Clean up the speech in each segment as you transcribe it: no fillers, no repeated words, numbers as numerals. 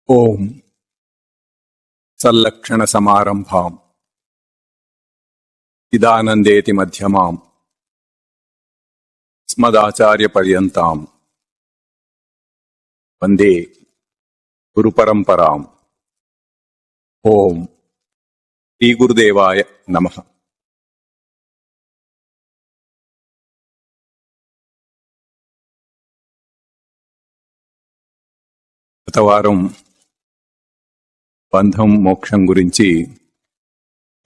ఓం సల్లక్షణ సమారంభాం ఇదానందేతి మధ్యమాం స్మదాచార్యపర్యంతాం వందే గురుపరంపరాం. ఓం శ్రీ గురుదేవాయ నమః. గత వారం బంధం మోక్షం గురించి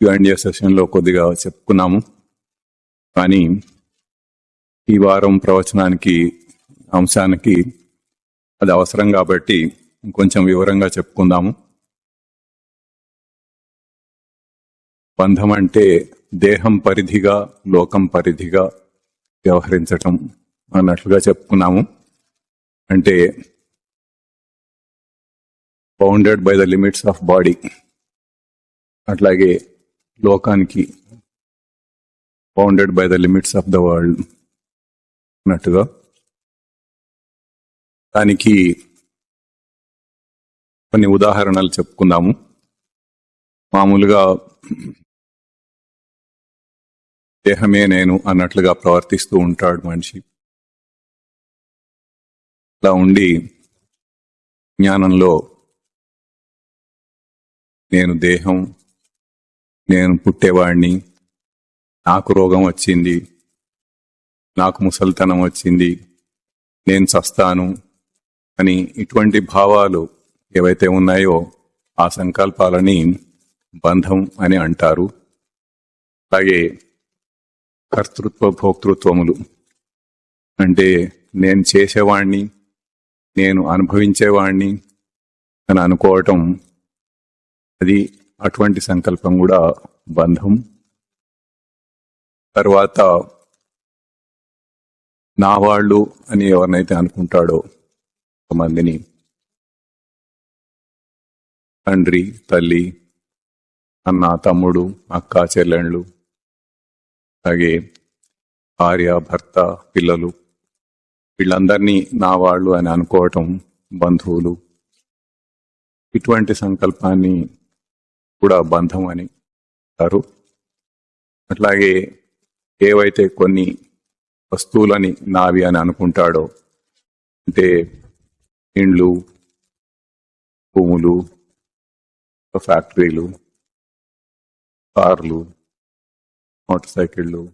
Q&A సెషన్లో కొద్దిగా చెప్పుకున్నాము. కానీ ఈ వారం ప్రవచనానికి అంశానికి అది అవసరం కాబట్టి ఇంకొంచెం వివరంగా చెప్పుకుందాము. బంధం అంటే దేహం పరిధిగా లోకం పరిధిగా వ్యవహరించటం అన్నట్లుగా చెప్పుకున్నాము. అంటే bounded by the limits of body, అట్లాగే లోకానికి bounded by the limits of the world అన్నట్టుగా. దానికి కొన్ని ఉదాహరణలు చెప్పుకుందాము. మామూలుగా దేహమే నేను అన్నట్లుగా ప్రవర్తిస్తూ ఉంటాడు మనిషి. అలా ఉండి జ్ఞానంలో నేను దేహం, నేను పుట్టేవాడిని, నాకు రోగం వచ్చింది, నాకు ముసలితనం వచ్చింది, నేను చస్తాను అని ఇటువంటి భావాలు ఏవైతే ఉన్నాయో ఆ సంకల్పాలని బంధం అని అంటారు. అలాగే కర్తృత్వ భోక్తృత్వములు అంటే నేను చేసేవాణ్ణి, నేను అనుభవించేవాణ్ణి అని అనుకోవటం, అది అటువంటి సంకల్పం కూడా బంధం. తర్వాత నా వాళ్ళు అని ఎవరినైతే అనుకుంటాడో, కొంతమందిని తండ్రి, తల్లి, అన్న, తమ్ముడు, అక్క, చెల్లెళ్ళు, అలాగే భార్య, భర్త, పిల్లలు, వీళ్ళందరినీ నా వాళ్ళు అని అనుకోవటం బంధువులు. ఇటువంటి సంకల్పాన్ని కూడా బంధం అని అంటారు. అట్లాగే ఏవైతే కొన్ని వస్తువులని నావి అని అనుకుంటాడో, అంటే ఇండ్లు, భూములు, ఫ్యాక్టరీలు, కార్లు, మోటార్ సైకిళ్ళు,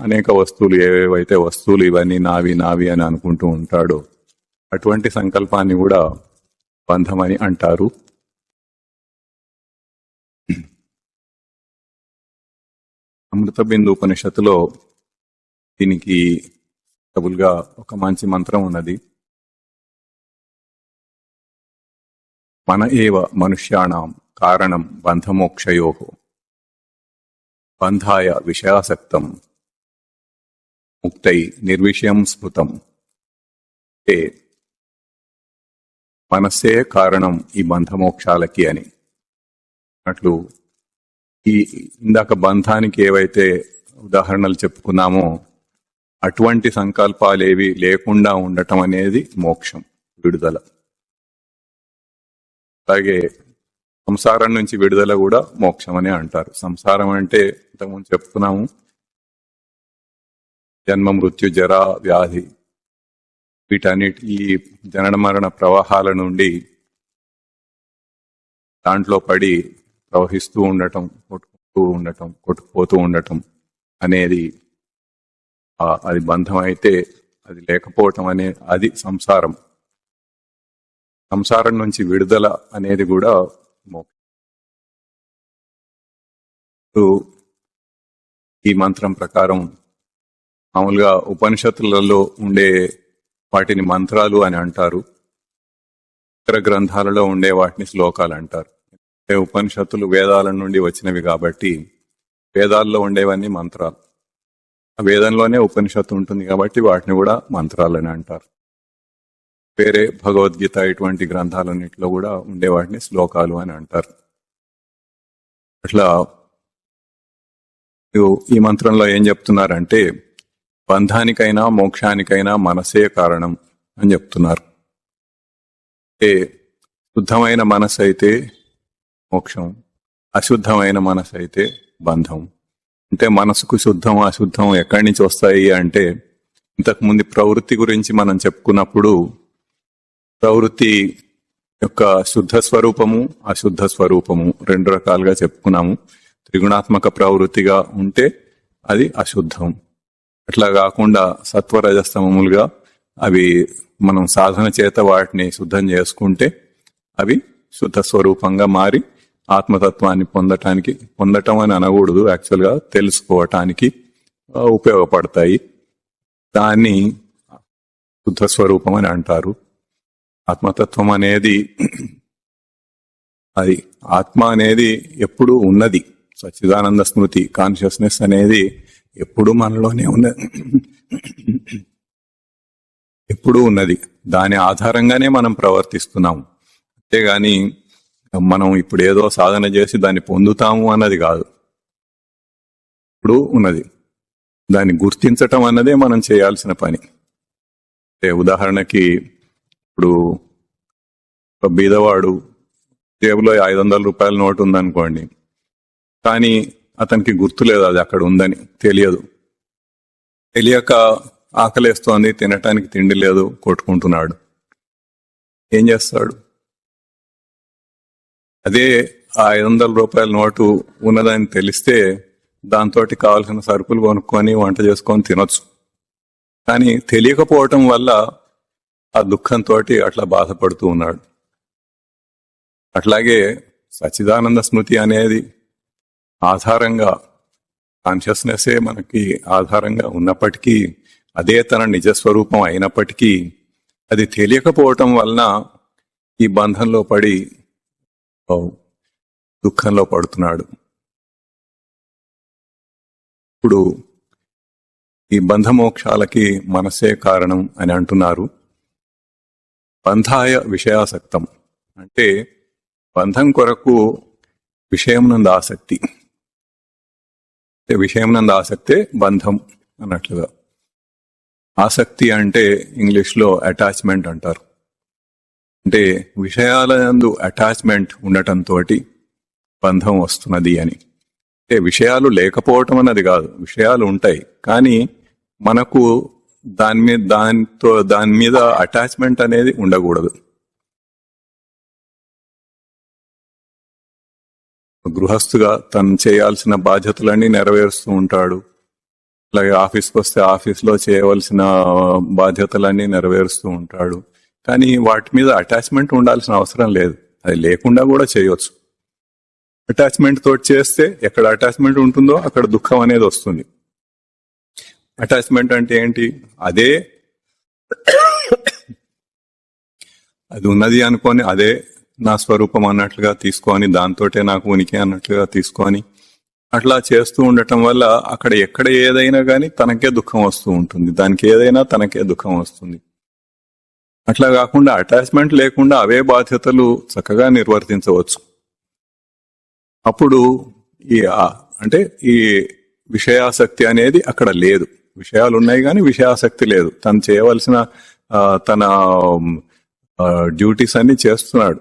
అనేక వస్తువులు, ఏవేవైతే వస్తువులు ఇవన్నీ నావి నావి అని అనుకుంటూ ఉంటాడో అటువంటి సంకల్పాన్ని కూడా బంధం అని అంటారు. అమృత బిందు ఉపనిషత్తులో దీనికి డబుల్గా ఒక మంచి మంత్రం ఉన్నది. మన ఏవ మనుష్యాణం కారణం బంధమోక్షయో బంధాయ విషయాసక్తం ముక్తై నిర్విషయం స్మృతం. అంటే మనస్సే కారణం ఈ బంధమోక్షాలకి అని అట్లు. ఈ ఇందాక బంధానికి ఏవైతే ఉదాహరణలు చెప్పుకున్నామో అటువంటి సంకల్పాలేవి లేకుండా ఉండటం అనేది మోక్షం, విడుదల. అలాగే సంసారం నుంచి విడుదల కూడా మోక్షం అని అంటారు. సంసారం అంటే ఇంతకుముందు చెప్పుకున్నాము, జన్మ, మృత్యు, జరా, వ్యాధి, వీటన్నిటి ఈ జనన మరణ ప్రవాహాల నుండి దాంట్లో పడి ప్రవహిస్తూ ఉండటం, కొట్టుకుపోతూ ఉండటం అనేది అది బంధం అయితే, అది లేకపోవటం అది సంసారం. సంసారం నుంచి విడుదల అనేది కూడా మోక్షం. ఈ మంత్రం ప్రకారం మామూలుగా ఉపనిషత్తులలో ఉండే వాటిని మంత్రాలు అని అంటారు, ఇతర గ్రంథాలలో ఉండే వాటిని శ్లోకాలు అంటారు. ఉపనిషత్తులు వేదాల నుండి వచ్చినవి కాబట్టి వేదాల్లో ఉండేవన్నీ మంత్రాలు. వేదంలోనే ఉపనిషత్తు ఉంటుంది కాబట్టి వాటిని కూడా మంత్రాలని అంటారు. వేరే భగవద్గీత ఇటువంటి గ్రంథాలన్నింటిలో కూడా ఉండే వాటిని శ్లోకాలు అని అంటారు. అట్లా ఈ మంత్రంలో ఏం చెప్తున్నారంటే బంధానికైనా మోక్షానికైనా మనసే కారణం అని చెప్తున్నారు. అంటే శుద్ధమైన మనసు అయితే మోక్షం, అశుద్ధమైన మనసు అయితే బంధం. అంటే మనసుకు శుద్ధం అశుద్ధం ఎక్కడి నుంచి వస్తాయి అంటే, ఇంతకుముందు ప్రవృత్తి గురించి మనం చెప్పుకున్నప్పుడు ప్రవృత్తి యొక్క శుద్ధ స్వరూపము అశుద్ధ స్వరూపము రెండు రకాలుగా చెప్పుకున్నాము. త్రిగుణాత్మక ప్రవృత్తిగా ఉంటే అది అశుద్ధం. అట్లా కాకుండా సత్వరజస్తమములుగా అవి మనం సాధన చేత వాటిని శుద్ధం చేసుకుంటే అవి శుద్ధ స్వరూపంగా మారి ఆత్మతత్వాన్ని పొందటం అని అనకూడదు, యాక్చువల్గా తెలుసుకోవటానికి ఉపయోగపడతాయి. దాన్ని శుద్ధ స్వరూపం అని అంటారు. ఆత్మతత్వం అనేది అది ఆత్మ అనేది ఎప్పుడు ఉన్నది. సచ్చిదానంద స్మృతి కాన్షియస్నెస్ అనేది ఎప్పుడు మనలోనే ఉన్నది, ఎప్పుడూ ఉన్నది. దాని ఆధారంగానే మనం ప్రవర్తిస్తున్నాము. అంతేగాని మనం ఇప్పుడు ఏదో సాధన చేసి దాన్ని పొందుతాము అన్నది కాదు. ఇప్పుడు ఉన్నది, దాన్ని గుర్తించటం అన్నదే మనం చేయాల్సిన పని. ఉదాహరణకి ఇప్పుడు ఒక బీదవాడు జేబులో 500 రూపాయల నోటు ఉందనుకోండి, కానీ అతనికి గుర్తులేదు అది అక్కడ ఉందని, తెలియక ఆకలేస్తోంది, తినటానికి తిండి లేదు, కొట్టుకుంటున్నాడు. ఏం చేస్తాడు? అదే ఆ 500 రూపాయల నోటు ఉన్నదని తెలిస్తే దాంతో కావాల్సిన సరుకులు కొనుక్కొని వంట చేసుకొని తినొచ్చు. కానీ తెలియకపోవటం వల్ల ఆ దుఃఖంతో అట్లా బాధపడుతూ ఉన్నాడు. అట్లాగే సచ్చిదానంద స్మృతి అనేది ఆధారంగా, కాన్షియస్నెస్సే మనకి ఆధారంగా ఉన్నప్పటికీ, అదే తన నిజస్వరూపం అయినప్పటికీ అది తెలియకపోవటం వలన ఈ బంధంలో పడి దుఃఖంలో పడుతున్నాడు. ఇప్పుడు ఈ బంధమోక్షాలకి మనసే కారణం అని అంటున్నారు. బంధాయ విషయాసక్తం అంటే బంధం కొరకు విషయం నందు ఆసక్తి. విషయం నందు ఆసక్తే బంధం అన్నట్లుగా. ఆసక్తి అంటే ఇంగ్లీష్లో అటాచ్మెంట్ అంటారు. అంటే విషయాల నందు అటాచ్మెంట్ ఉండటంతో బంధం వస్తున్నది అని. అంటే విషయాలు లేకపోవటం అన్నది కాదు, విషయాలు ఉంటాయి, కానీ మనకు దాని మీద అటాచ్మెంట్ అనేది ఉండకూడదు. గృహస్థుగా తను చేయాల్సిన బాధ్యతలన్నీ నెరవేరుస్తూ ఉంటాడు. అలాగే ఆఫీస్కి వస్తే ఆఫీస్లో చేయవలసిన బాధ్యతలన్నీ నెరవేరుస్తూ ఉంటాడు. కానీ వాటి మీద అటాచ్మెంట్ ఉండాల్సిన అవసరం లేదు, అది లేకుండా కూడా చేయొచ్చు. అటాచ్మెంట్ తోటి చేస్తే ఎక్కడ అటాచ్మెంట్ ఉంటుందో అక్కడ దుఃఖం అనేది వస్తుంది. అటాచ్మెంట్ అంటే ఏంటి? అదే అది ఉన్నది అనుకొని అదే నా స్వరూపం అన్నట్లుగా తీసుకొని, దాంతోటే నాకు ఉనికి అన్నట్లుగా తీసుకొని అట్లా చేస్తూ ఉండటం వల్ల అక్కడ ఎక్కడ ఏదైనా కానీ తనకే దుఃఖం వస్తూ ఉంటుంది, దానికి ఏదైనా తనకే దుఃఖం వస్తుంది. అట్లా కాకుండా అటాచ్మెంట్ లేకుండా అవే బాధ్యతలు చక్కగా నిర్వర్తించవచ్చు. అప్పుడు ఈ విషయాసక్తి అనేది అక్కడ లేదు. విషయాలు ఉన్నాయి కానీ విషయాసక్తి లేదు. తను చేయవలసిన తన డ్యూటీస్ అన్ని చేస్తున్నాడు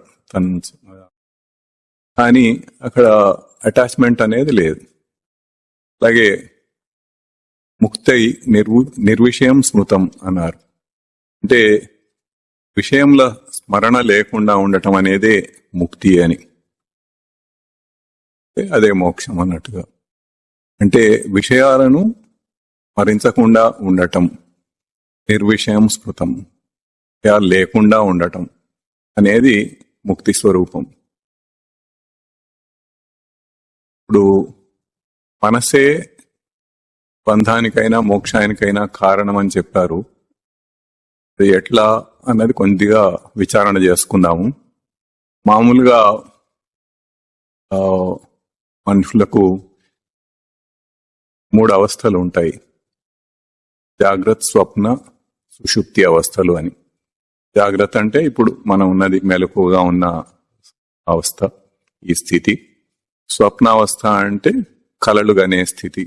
కానీ అక్కడ అటాచ్మెంట్ అనేది లేదు. అలాగే ముక్తై నిర్విషయం స్మృతం అన్నారు. అంటే విషయంలో స్మరణ లేకుండా ఉండటం అనేదే ముక్తి అని, అదే మోక్షం అన్నట్టుగా. అంటే విషయాలను స్మరించకుండా ఉండటం, నిర్విషయం స్మృతం, విషయాలు లేకుండా ఉండటం అనేది ముక్తి స్వరూపం. ఇప్పుడు మనసే బంధానికైనా మోక్షానికైనా కారణం అని చెప్పారు. అది ఎట్లా అన్నది కొద్దిగా విచారణ చేసుకుందాము. మామూలుగా మనుషులకు 3 అవస్థలు ఉంటాయి, జాగ్రత్త, స్వప్న, సుషుప్తి అవస్థలు అని. జాగ్రత్త అంటే ఇప్పుడు మనం ఉన్నది మెలకువగా ఉన్న అవస్థ, ఈ స్థితి. స్వప్నావస్థ అంటే కలలుగనే స్థితి.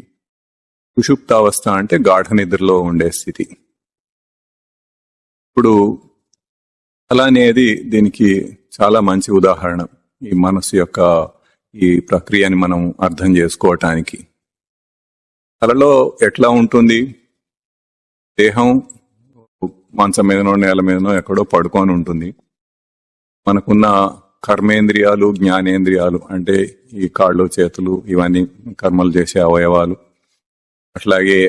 సుషుప్తావస్థ అంటే గాఢ నిద్రలో ఉండే స్థితి. ఇప్పుడు కళ అనేది దీనికి చాలా మంచి ఉదాహరణ ఈ మనసు యొక్క ఈ ప్రక్రియని మనం అర్థం చేసుకోవటానికి. కలలో ఎట్లా ఉంటుంది? దేహం మంచం మీదనో నేల మీదనో ఎక్కడో పడుకొని ఉంటుంది. మనకున్న కర్మేంద్రియాలు, జ్ఞానేంద్రియాలు అంటే ఈ కాళ్ళు చేతులు ఇవన్నీ కర్మలు చేసే అవయవాలు, అట్లాగే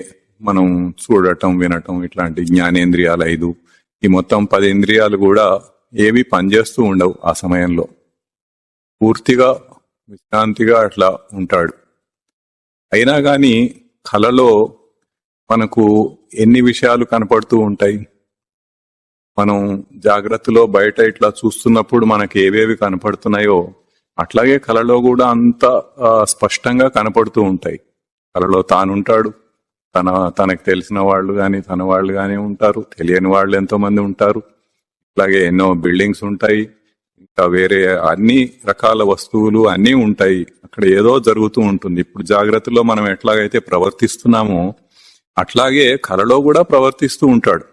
మనం చూడటం వినటం ఇట్లాంటి జ్ఞానేంద్రియాలు 5, ఈ మొత్తం 10 ఇంద్రియాలు కూడా ఏవి పనిచేస్తూ ఉండవు ఆ సమయంలో. పూర్తిగా విశ్రాంతిగా అట్లా ఉంటాడు. అయినా కానీ కలలో మనకు ఎన్ని విషయాలు కనపడుతూ ఉంటాయి. మనం జాగ్రత్తలో బయట ఇట్లా చూస్తున్నప్పుడు మనకి ఏవేవి కనపడుతున్నాయో అట్లాగే కలలో కూడా అంత స్పష్టంగా కనపడుతూ ఉంటాయి. కలలో తానుంటాడు, తనకు తెలిసిన వాళ్ళు కానీ తన వాళ్ళు కానీ ఉంటారు, తెలియని వాళ్ళు ఎంతో మంది ఉంటారు. అలాగే ఎన్నో బిల్డింగ్స్ ఉంటాయి, ఇంకా వేరే అన్ని రకాల వస్తువులు అన్నీ ఉంటాయి. అక్కడ ఏదో జరుగుతూ ఉంటుంది. ఇప్పుడు జాగ్రత్తలో మనం ఎట్లాగైతే ప్రవర్తిస్తున్నామో అట్లాగే కలలో కూడా ప్రవర్తిస్తూ ఉంటాడు.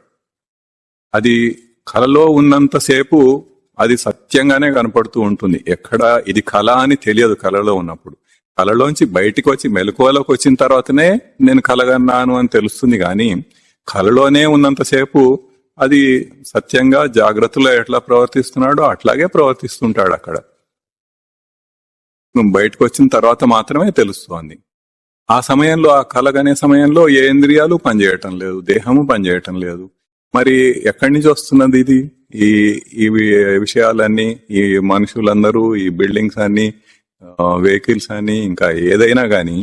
అది కలలో ఉన్నంతసేపు అది సత్యంగానే కనపడుతూ ఉంటుంది. ఎక్కడ ఇది కళ అని తెలియదు కలలో ఉన్నప్పుడు. కలలోంచి బయటికి వచ్చి మెలకువలోకి వచ్చిన తర్వాతనే నేను కలగన్నాను అని తెలుస్తుంది. కానీ కలలోనే ఉన్నంతసేపు అది సత్యంగా జాగ్రత్తలో ఎట్లా ప్రవర్తిస్తున్నాడో అట్లాగే ప్రవర్తిస్తుంటాడు అక్కడ. నువ్వు బయటకు వచ్చిన తర్వాత మాత్రమే తెలుస్తోంది. ఆ సమయంలో, ఆ కలగనే సమయంలో ఏ ఇంద్రియాలు పనిచేయటం లేదు, దేహము పనిచేయటం లేదు. మరి ఎక్కడి నుంచి వస్తున్నది ఇది? ఈ విషయాలన్నీ, ఈ మనుషులందరూ, ఈ బిల్డింగ్స్ అన్ని, వెహికల్స్ అని, ఇంకా ఏదైనా గాని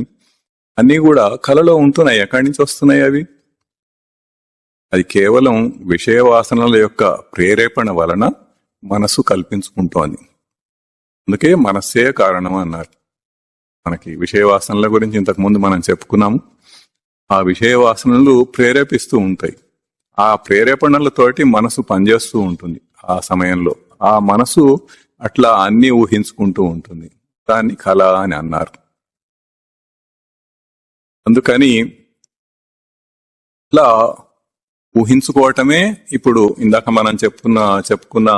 అన్ని కూడా కలలో ఉంటున్నాయి. ఎక్కడి నుంచి వస్తున్నాయి అవి? అది కేవలం విషయ వాసనల యొక్క ప్రేరేపణ వలన మనసు కల్పించుకుంటోంది. అందుకే మనస్సే కారణం అన్నారు. మనకి విషయ వాసనల గురించి ఇంతకు ముందు మనం చెప్పుకున్నాము. ఆ విషయ వాసనలు ప్రేరేపిస్తూ ఉంటాయి. ఆ ప్రేరేపణలతోటి మనసు పనిచేస్తూ ఉంటుంది. ఆ సమయంలో ఆ మనసు అట్లా అన్ని ఊహించుకుంటూ ఉంటుంది. దాన్ని కళ అని అన్నారు. అందుకని ఇట్లా ఊహించుకోవటమే ఇప్పుడు ఇందాక మనం చెప్పుకున్న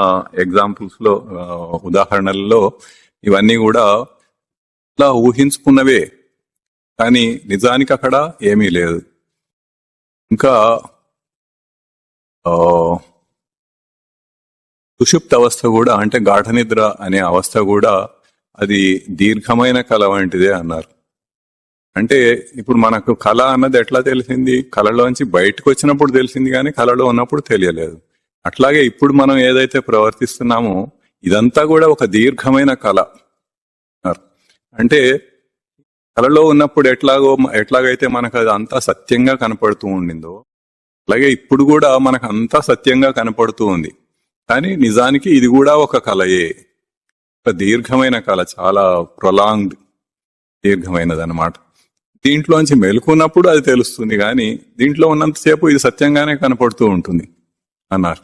ఎగ్జాంపుల్స్ లో, ఉదాహరణలలో ఇవన్నీ కూడా ఇట్లా ఊహించుకున్నవే, కానీ నిజానికి అక్కడ ఏమీ లేదు. ఇంకా సుషుప్త అవస్థ కూడా, అంటే గాఢ నిద్ర అనే అవస్థ కూడా అది దీర్ఘమైన కళ వంటిదే అన్నారు. అంటే ఇప్పుడు మనకు కళ అన్నది ఎట్లా తెలిసింది? కళలోంచి బయటకు వచ్చినప్పుడు తెలిసింది, కానీ కళలో ఉన్నప్పుడు తెలియలేదు. అట్లాగే ఇప్పుడు మనం ఏదైతే ప్రవర్తిస్తున్నామో ఇదంతా కూడా ఒక దీర్ఘమైన కళ. అంటే కళలో ఉన్నప్పుడు ఎట్లాగైతే మనకు అది అంతా సత్యంగా కనపడుతూ ఉండిందో అలాగే ఇప్పుడు కూడా మనకు అంతా సత్యంగా కనపడుతూ ఉంది. కానీ నిజానికి ఇది కూడా ఒక కళయే, ఒక దీర్ఘమైన కళ, చాలా ప్రొలాంగ్డ్, దీర్ఘమైనది అన్నమాట. దీంట్లోంచి మెలుకున్నప్పుడు అది తెలుస్తుంది, కానీ దీంట్లో ఉన్నంతసేపు ఇది సత్యంగానే కనపడుతూ ఉంటుంది అన్నారు.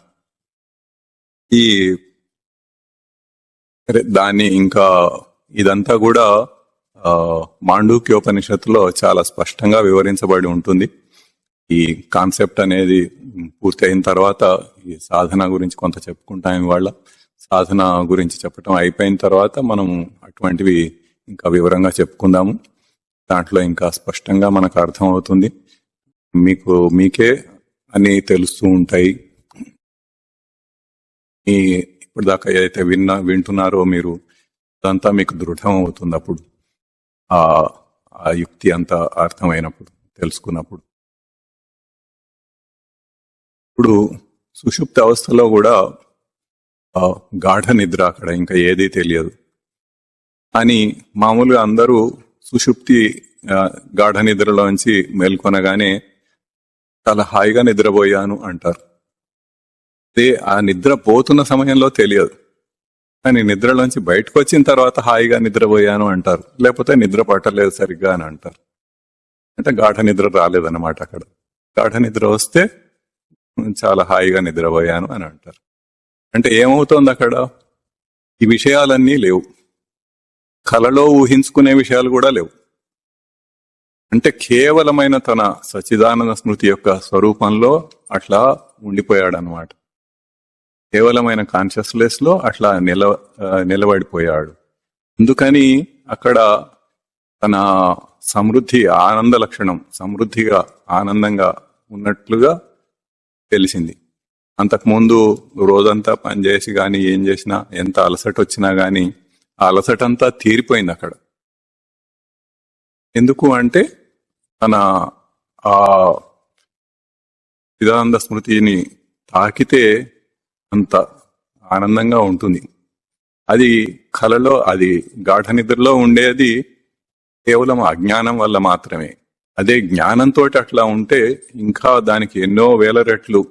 దాన్ని ఇంకా ఇదంతా కూడా మాండూక్యోపనిషత్తులో చాలా స్పష్టంగా వివరించబడి ఉంటుంది. ఈ కాన్సెప్ట్ అనేది పూర్తి అయిన తర్వాత ఈ సాధన గురించి కొంత చెప్పుకుంటాం. ఇవాళ సాధన గురించి చెప్పటం అయిపోయిన తర్వాత మనం అటువంటివి ఇంకా వివరంగా చెప్పుకుందాము. దాంట్లో ఇంకా స్పష్టంగా మనకు అర్థం అవుతుంది. మీకే అన్ని తెలుస్తూ ఉంటాయి. ఇప్పుడు దాకా ఏదైతే వింటున్నారో మీరు, అదంతా మీకు దృఢం అవుతుంది అప్పుడు, ఆ యుక్తి అంతా అర్థమైనప్పుడు, తెలుసుకున్నప్పుడు. ఇప్పుడు సుషుప్త అవస్థలో కూడా గాఢ నిద్ర, అక్కడ ఇంకా ఏదీ తెలియదు అని మామూలుగా అందరూ సుషుప్తి గాఢ నిద్రలోంచి మేల్కొనగానే చాలా హాయిగా నిద్రపోయాను అంటారు. అదే ఆ నిద్ర పోతున్న సమయంలో తెలియదు, కానీ నిద్రలోంచి బయటకు వచ్చిన తర్వాత హాయిగా నిద్రపోయాను అంటారు. లేకపోతే నిద్ర పట్టలేదు సరిగ్గా అని అంటారు. అంటే గాఢ నిద్ర రాలేదన్నమాట. అక్కడ గాఢ నిద్ర వస్తే చాలా హాయిగా నిద్రపోయాను అని అంటారు. అంటే ఏమవుతోంది అక్కడ? ఈ విషయాలన్నీ లేవు, కలలో ఊహించుకునే విషయాలు కూడా లేవు. అంటే కేవలమైన తన సచ్చిదానంద స్మృతి యొక్క స్వరూపంలో అట్లా ఉండిపోయాడు అన్నమాట. కేవలమైన కాన్షియస్నెస్ లో అట్లా నిలబడిపోయాడు. అందుకని అక్కడ తన సమృద్ధి ఆనంద లక్షణం సమృద్ధిగా ఆనందంగా ఉన్నట్లుగా తెలిసింది. అంతకుముందు రోజంతా పనిచేసి గాని ఏం చేసినా ఎంత అలసట వచ్చినా గాని ఆ అలసటంతా తీరిపోయింది అక్కడ. ఎందుకు అంటే తన ఆ చిదానంద స్మృతిని తాకితే అంత ఆనందంగా ఉంటుంది. అది కలలో, అది గాఢ నిద్రలో ఉండేది కేవలం అజ్ఞానం వల్ల మాత్రమే. అదే జ్ఞానంతో అట్లా ఉంటే ఇంకా దానికి ఎన్నో వేల రెట్లు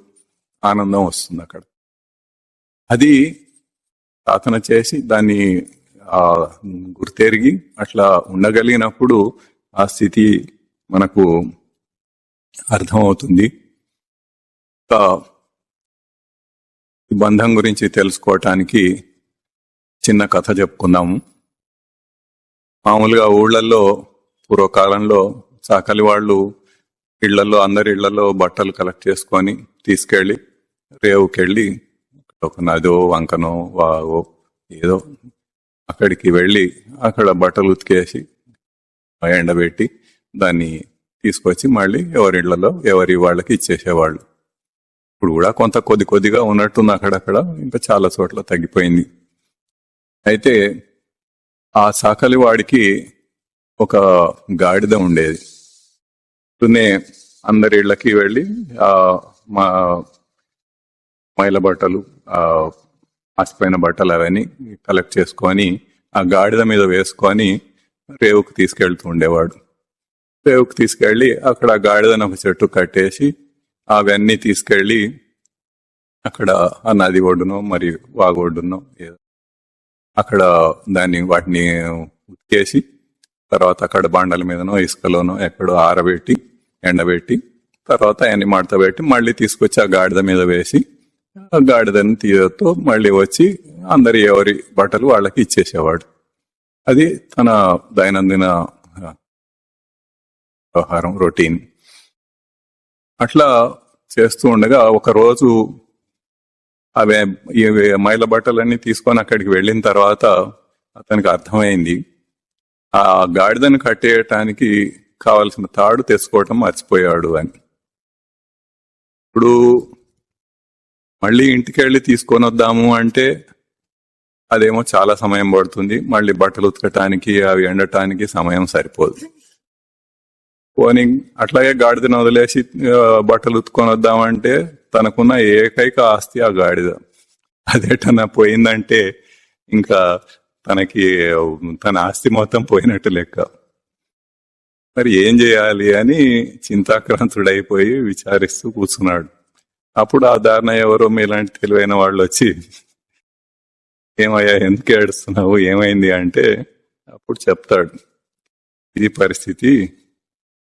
ఆనందం వస్తుంది అక్కడ. అది సాధన చేసి దాన్ని గుర్తెరిగి అట్లా ఉండగలిగినప్పుడు ఆ స్థితి మనకు అర్థమవుతుంది. ఈ బంధం గురించి తెలుసుకోవటానికి చిన్న కథ చెప్పుకుందాము. మామూలుగా ఊళ్ళల్లో పూర్వకాలంలో చాకలి వాళ్ళు ఇళ్లలో, అందరి ఇళ్లలో బట్టలు కలెక్ట్ చేసుకొని తీసుకెళ్లి రేవుకెళ్ళి ఒక నదో వంకనో వాగో ఏదో అక్కడికి వెళ్ళి అక్కడ బట్టలు ఉతికేసి ఎండబెట్టి దాన్ని తీసుకొచ్చి మళ్ళీ ఎవరిళ్లలో ఎవరి వాళ్ళకి ఇచ్చేసేవాళ్ళు. ఇప్పుడు కూడా కొంత కొద్దిగా ఉన్నట్టుంది అక్కడక్కడ, ఇంకా చాలా చోట్ల తగ్గిపోయింది. అయితే ఆ సాకలి వాడికి ఒక గాడిద ఉండేది. అందరి ఇళ్ళకి వెళ్ళి మా మైల బట్టలు, ఆసిపోయిన బట్టలు అవన్నీ కలెక్ట్ చేసుకొని ఆ గాడిద మీద వేసుకొని రేవుకు తీసుకెళ్తూ ఉండేవాడు. రేవుకు తీసుకెళ్లి అక్కడ గాడిదని ఒక చెట్టు కట్టేసి అవన్నీ తీసుకెళ్లి అక్కడ ఆ నది ఒడ్డునో మరి వాగు ఒడ్డునో ఏదో అక్కడ వాటిని ఉతికేసి తర్వాత అక్కడ బండల మీదనో ఇసుకలోనో ఎక్కడో ఆరబెట్టి ఎండబెట్టి తర్వాత అవన్నీ మడత పెట్టి మళ్ళీ తీసుకొచ్చి ఆ గాడిద మీద వేసి ఆ గాడిదని తీయతో మళ్ళీ వచ్చి అందరి ఎవరి బట్టలు వాళ్ళకి ఇచ్చేసేవాడు. అది తన దైనందిన వ్యవహారం, రొటీన్. అట్లా చేస్తూ ఉండగా ఒకరోజు అవే మైల బట్టలన్నీ తీసుకొని అక్కడికి వెళ్ళిన తర్వాత అతనికి అర్థమైంది ఆ గాడిదను కట్టేయటానికి కావలసిన తాడు తెచ్చుకోవటం మర్చిపోయాడు అని. ఇప్పుడు మళ్ళీ ఇంటికి వెళ్ళి తీసుకొని వద్దాము అంటే అదేమో చాలా సమయం పడుతుంది. మళ్ళీ బట్టలు ఉతకటానికి అవి ఎండటానికి సమయం సరిపోదు. పోనీ అట్లాగే గాడిదను వదిలేసి బట్టలు ఉతుకొని వద్దామంటే తనకున్న ఏకైక ఆస్తి ఆ గాడిద. అదేటన్నా పోయిందంటే ఇంకా తనకి తన ఆస్తి మొత్తం పోయినట్టు లెక్క. మరి ఏం చేయాలి అని చింతాక్రాంతుడైపోయి విచారిస్తూ కూర్చున్నాడు. అప్పుడు ఆ దారిన ఎవరో మీలాంటి తెలివైన వాళ్ళు వచ్చి, ఏమయ్యా ఎందుకు ఏడుస్తున్నావు, ఏమైంది అంటే అప్పుడు చెప్తాడు, ఇది పరిస్థితి,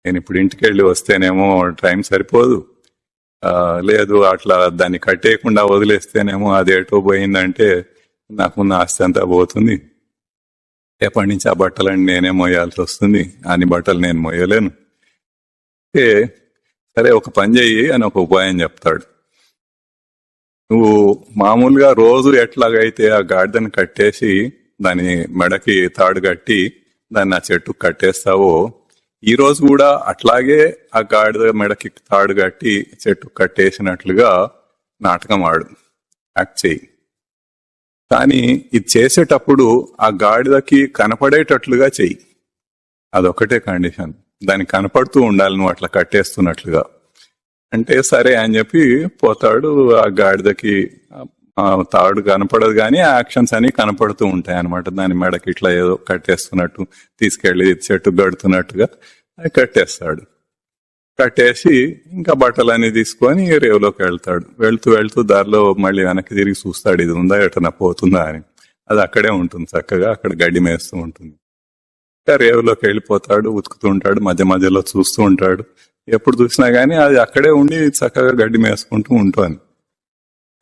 నేను ఇప్పుడు ఇంటికి వెళ్ళి వస్తేనేమో టైం సరిపోదు, లేదు అట్లా దాన్ని కట్టేయకుండా వదిలేస్తేనేమో అదేటో పోయిందంటే నాకున్న ఆస్తి అంతా పోతుంది, ఎప్పటి నుంచి ఆ బట్టలన్నీ నేనే మోయాల్సి వస్తుంది, అన్ని బట్టలు నేను మోయలేను. సరే ఒక పని చెయ్యి అని ఒక ఉపాయం చెప్తాడు. నువ్వు మామూలుగా రోజు ఎట్లాగైతే ఆ గాడిదని కట్టేసి దాని మెడకి తాడు కట్టి దాన్ని ఆ చెట్టుకు కట్టేస్తావో ఈ రోజు కూడా అట్లాగే ఆ గాడిద మెడకి తాడు కట్టి చెట్టు కట్టేసినట్లుగా నాటకం ఆడు, యాక్ట్ చేయి. కానీ ఇది చేసేటప్పుడు ఆ గాడిదకి కనపడేటట్లుగా చెయ్యి. అదొకటే కండిషన్, దానికి కనపడుతూ ఉండాలి నువ్వు అట్లా కట్టేస్తున్నట్లుగా. అంటే సరే అని చెప్పి పోతాడు. ఆ గాడిదకి తాడు కనపడదు కానీ ఆ యాక్షన్స్ అని కనపడుతూ ఉంటాయి అనమాట. దాని మెడకి ఇట్లా ఏదో కట్టేస్తున్నట్టు, తీసుకెళ్లి చెట్టు గడుతున్నట్టుగా కట్టేస్తాడు. కట్టేసి ఇంకా బట్టలన్నీ తీసుకొని రేవులోకి వెళ్తాడు. వెళ్తూ దారిలో మళ్ళీ వెనక్కి తిరిగి చూస్తాడు, ఇది ఉందా ఎటన్నా పోతుందా అని. అది అక్కడే ఉంటుంది చక్కగా, అక్కడ గడ్డి మేస్తూ ఉంటుంది. ఇంకా రేవులోకి వెళ్ళిపోతాడు, ఉతుకుతూ ఉంటాడు, మధ్య మధ్యలో చూస్తూ ఉంటాడు. ఎప్పుడు చూసినా గానీ అది అక్కడే ఉండి చక్కగా గడ్డి మేసుకుంటూ ఉంటుంది.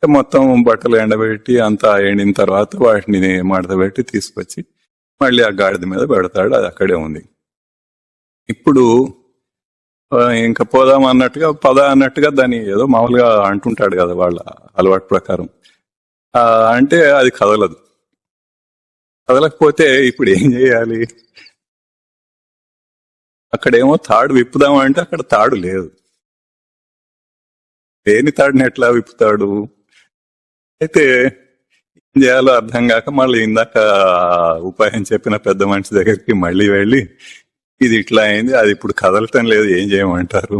మొత్తం బట్టలు ఎండబెట్టి అంతా ఎండిన తర్వాత వాటిని మడత పెట్టి తీసుకొచ్చి మళ్ళీ ఆ గాడిద మీద పెడతాడు. అది అక్కడే ఉంది. ఇప్పుడు ఇంకా పోదాం అన్నట్టుగా దాన్ని ఏదో మామూలుగా అంటుంటాడు కదా వాళ్ళ అలవాటు ప్రకారం. అంటే అది కదలదు. కదలకపోతే ఇప్పుడు ఏం చేయాలి? అక్కడేమో తాడు విప్పుదామంటే అక్కడ తాడు లేదు. లేని తాడుని ఎట్లా విప్పుతాడు? అయితే ఏం చేయాలో అర్థం కాక మళ్ళీ ఇందాక ఉపాయం చెప్పిన పెద్ద మనిషి దగ్గరికి మళ్ళీ వెళ్ళి, ఇది ఇట్లా అయింది, అది ఇప్పుడు కదలటం లేదు, ఏం చేయమంటారు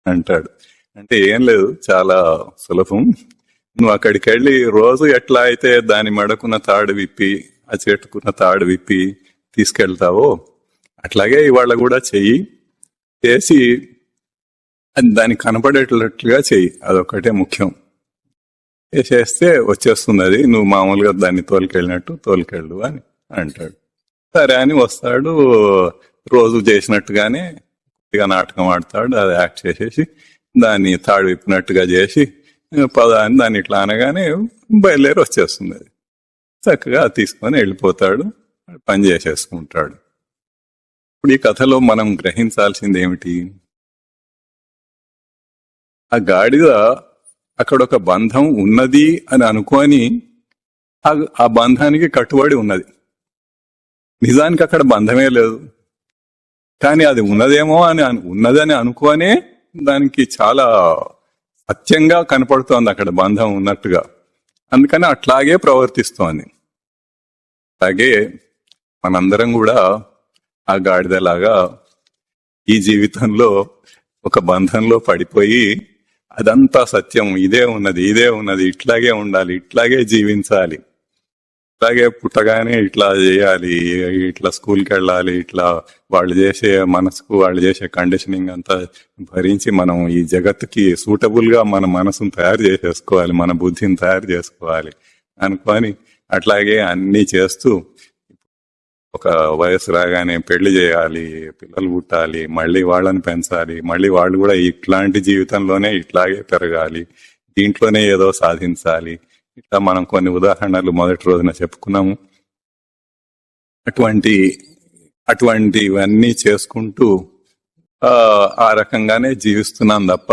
అంటాడు. అంటే ఏం లేదు, చాలా సులభం. నువ్వు అక్కడికి వెళ్ళి రోజు ఎట్లా అయితే దాని మెడకున్న తాడు విప్పి ఆ చెట్టుకున్న తాడు విప్పి తీసుకెళ్తావో అట్లాగే ఇవాళ కూడా చెయ్యి, చేసి దానికి కనపడేటట్లుగా చెయ్యి, అదొక్కటే ముఖ్యం. చేస్తే వచ్చేస్తుంది అది, నువ్వు మామూలుగా దాన్ని తోలుకెళ్ళినట్టు తోలుకెళ్ళు అని అంటాడు. సరే అని వస్తాడు, రోజు చేసినట్టుగానే కొద్దిగా నాటకం ఆడతాడు, అది యాక్ట్ చేసేసి దాన్ని తాడు విప్పినట్టుగా చేసి పదాన్ని దాన్ని ఇట్లా అనగానే బయలుదేరి వచ్చేస్తుంది. అది చక్కగా తీసుకొని వెళ్ళిపోతాడు, పని చేసేసుకుంటాడు. ఇప్పుడు ఈ కథలో మనం గ్రహించాల్సింది ఏమిటి? ఆ గాడిద అక్కడ ఒక బంధం ఉన్నది అని అనుకొని ఆ బంధానికి కట్టుబడి ఉన్నది. నిజానికి అక్కడ బంధమే లేదు, కానీ అది ఉన్నదేమో అని ఉన్నదని అనుకోనే దానికి చాలా సత్యంగా కనపడుతోంది అక్కడ బంధం ఉన్నట్టుగా. అందుకని అట్లాగే ప్రవర్తిస్తోంది. అలాగే మనందరం కూడా ఆ గాడిదలాగా ఈ జీవితంలో ఒక బంధంలో పడిపోయి అదంతా సత్యం, ఇదే ఉన్నది, ఇదే ఉన్నది, ఇట్లాగే ఉండాలి, ఇట్లాగే జీవించాలి, ఇట్లాగే పుట్టగానే ఇట్లా చేయాలి, ఇట్లా స్కూల్కి వెళ్ళాలి, ఇట్లా వాళ్ళు చేసే మనసుకు వాళ్ళు చేసే కండిషనింగ్ అంతా భరించి మనం ఈ జగత్తుకి సూటబుల్ గా మన మనసును తయారు చేసేసుకోవాలి, మన బుద్ధిని తయారు చేసుకోవాలి అనుకొని అట్లాగే అన్ని చేస్తూ ఒక వయసు రాగానే పెళ్లి చేయాలి, పిల్లలు పుట్టాలి, మళ్ళీ వాళ్ళని పెంచాలి, మళ్ళీ వాళ్ళు కూడా ఇట్లాంటి జీవితంలోనే ఇట్లాగే పెరగాలి, దీంట్లోనే ఏదో సాధించాలి. ఇట్లా మనం కొన్ని ఉదాహరణలు మొదటి రోజున చెప్పుకున్నాము. అటువంటివన్నీ చేసుకుంటూ ఆ రకంగానే జీవిస్తున్నాం తప్ప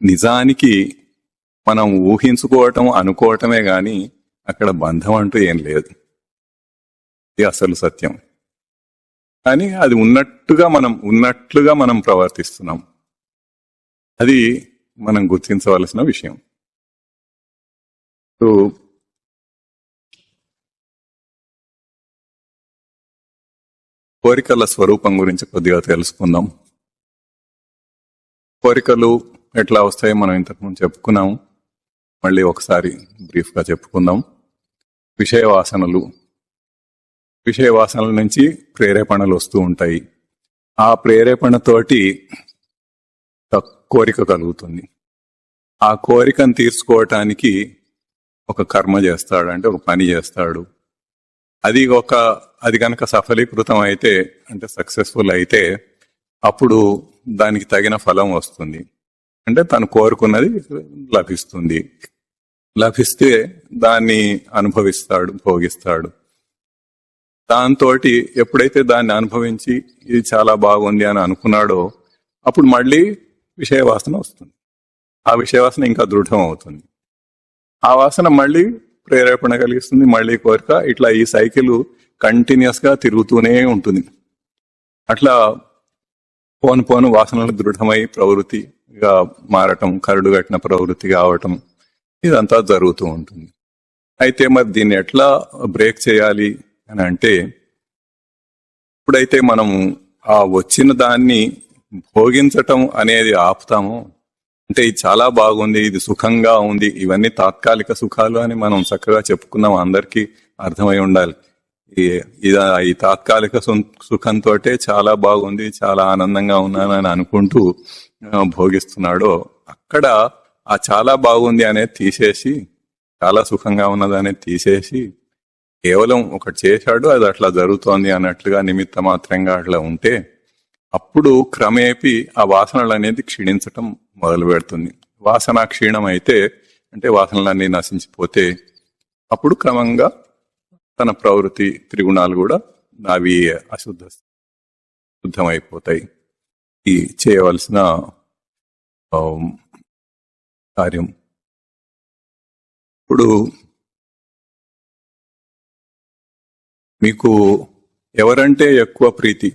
నిజానికి మనం ఊహించుకోవటం అనుకోవటమే గాని అక్కడ బంధం అంటూ ఏం లేదు. ఇది అసలు సత్యం. కానీ అది ఉన్నట్లుగా మనం ప్రవర్తిస్తున్నాం. అది మనం గుర్తించవలసిన విషయం. కోరికల స్వరూపం గురించి కొద్దిగా తెలుసుకుందాం. కోరికలు ఎట్లా వస్తాయో మనం ఇంతకుముందు చెప్పుకున్నాము, మళ్ళీ ఒకసారి బ్రీఫ్ గా చెప్పుకుందాం. విషయ వాసనల నుంచి ప్రేరేపణలు వస్తూ ఉంటాయి. ఆ ప్రేరేపణతోటి కోరిక కలుగుతుంది. ఆ కోరికను తీర్చుకోవటానికి ఒక కర్మ చేస్తాడు, అంటే ఒక పని చేస్తాడు. అది కనుక సఫలీకృతం అయితే, అంటే సక్సెస్ఫుల్ అయితే, అప్పుడు దానికి తగిన ఫలం వస్తుంది. అంటే తను కోరుకున్నది లభిస్తుంది. లభిస్తే దాన్ని అనుభవిస్తాడు, భోగిస్తాడు. దాంతో ఎప్పుడైతే దాన్ని అనుభవించి ఇది చాలా బాగుంది అని అనుకున్నాడో అప్పుడు మళ్ళీ విషయవాసన వస్తుంది. ఆ విషయవాసన ఇంకా దృఢం అవుతుంది. ఆ వాసన మళ్ళీ ప్రేరేపణ కలిగిస్తుంది, మళ్ళీ కోరిక. ఇట్లా ఈ సైకిల్ కంటిన్యూస్ గా తిరుగుతూనే ఉంటుంది. అట్లా పోను వాసనలు దృఢమై ప్రవృత్తిగా మారటం, కరడు కట్టిన ప్రవృత్తి కావటం, ఇదంతా జరుగుతూ ఉంటుంది. అయితే మరి దీన్ని ఎట్లా బ్రేక్ చేయాలి అని అంటే, ఎప్పుడైతే మనము ఆ వచ్చిన దాన్ని భోగించటం అనేది ఆపుతామో, అంటే ఇది చాలా బాగుంది, ఇది సుఖంగా ఉంది, ఇవన్నీ తాత్కాలిక సుఖాలు అని మనం చక్కగా చెప్పుకున్నాం, అందరికీ అర్థమై ఉండాలి. ఈ తాత్కాలిక సుఖంతో చాలా బాగుంది, చాలా ఆనందంగా ఉన్నానని అనుకుంటూ భోగిస్తున్నాడో, అక్కడ ఆ చాలా బాగుంది అనేది తీసేసి, చాలా సుఖంగా ఉన్నది అనేది తీసేసి, కేవలం ఒకటి చేశాడు, అది అట్లా జరుగుతోంది అన్నట్లుగా నిమిత్త మాత్రంగా అట్లా ఉంటే, అప్పుడు క్రమేపీ ఆ వాసనలు అనేది క్షీణించటం మొదలు పెడుతుంది. వాసన క్షీణం అయితే, అంటే వాసనలన్నీ నశించిపోతే, అప్పుడు క్రమంగా తన ప్రవృత్తి త్రిగుణాలు కూడా అవి శుద్ధమైపోతాయి. ఈ చేయవలసిన కార్యం. ఇప్పుడు మీకు ఎవరంటే ఎక్కువ ప్రీతి,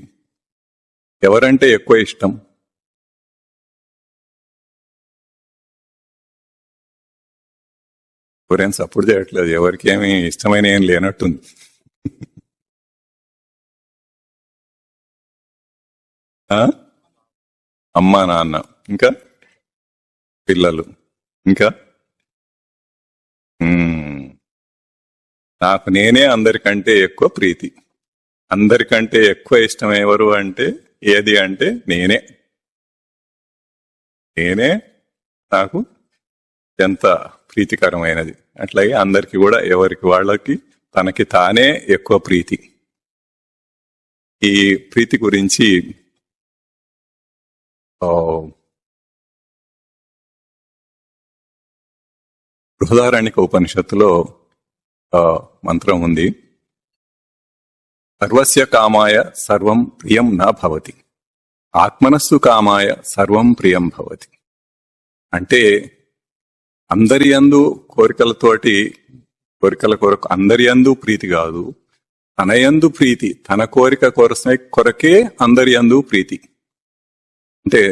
ఎవరంటే ఎక్కువ ఇష్టం? ఎవరైనా సపోర్ట్ చేయట్లేదు, ఎవరికి ఏమి ఇష్టమైన ఏం లేనట్టుంది. అమ్మా నాన్న, ఇంకా పిల్లలు, ఇంకా నాకు నేనే అందరికంటే ఎక్కువ ప్రీతి. అందరికంటే ఎక్కువ ఇష్టం ఎవరు అంటే ఏది అంటే నేనే నాకు ఎంత ప్రీతికరమైనది. అట్లాగే అందరికి కూడా ఎవరికి వాళ్ళకి తనకి తానే ఎక్కువ ప్రీతి. ఈ ప్రీతి గురించి బృహదారణ్యక ఉపనిషత్తులో మంత్రం ఉంది, సర్వస్య కామాయ సర్వం ప్రియం నా భవతి, ఆత్మనస్సు కామాయ సర్వం ప్రియం భవతి. అంటే అందరి యందు కోరికల కొరకు అందరి యందు ప్రీతి కాదు, తన యందు ప్రీతి, తన కోరిక కొరకే అందరి యందు ప్రీతి. అంటే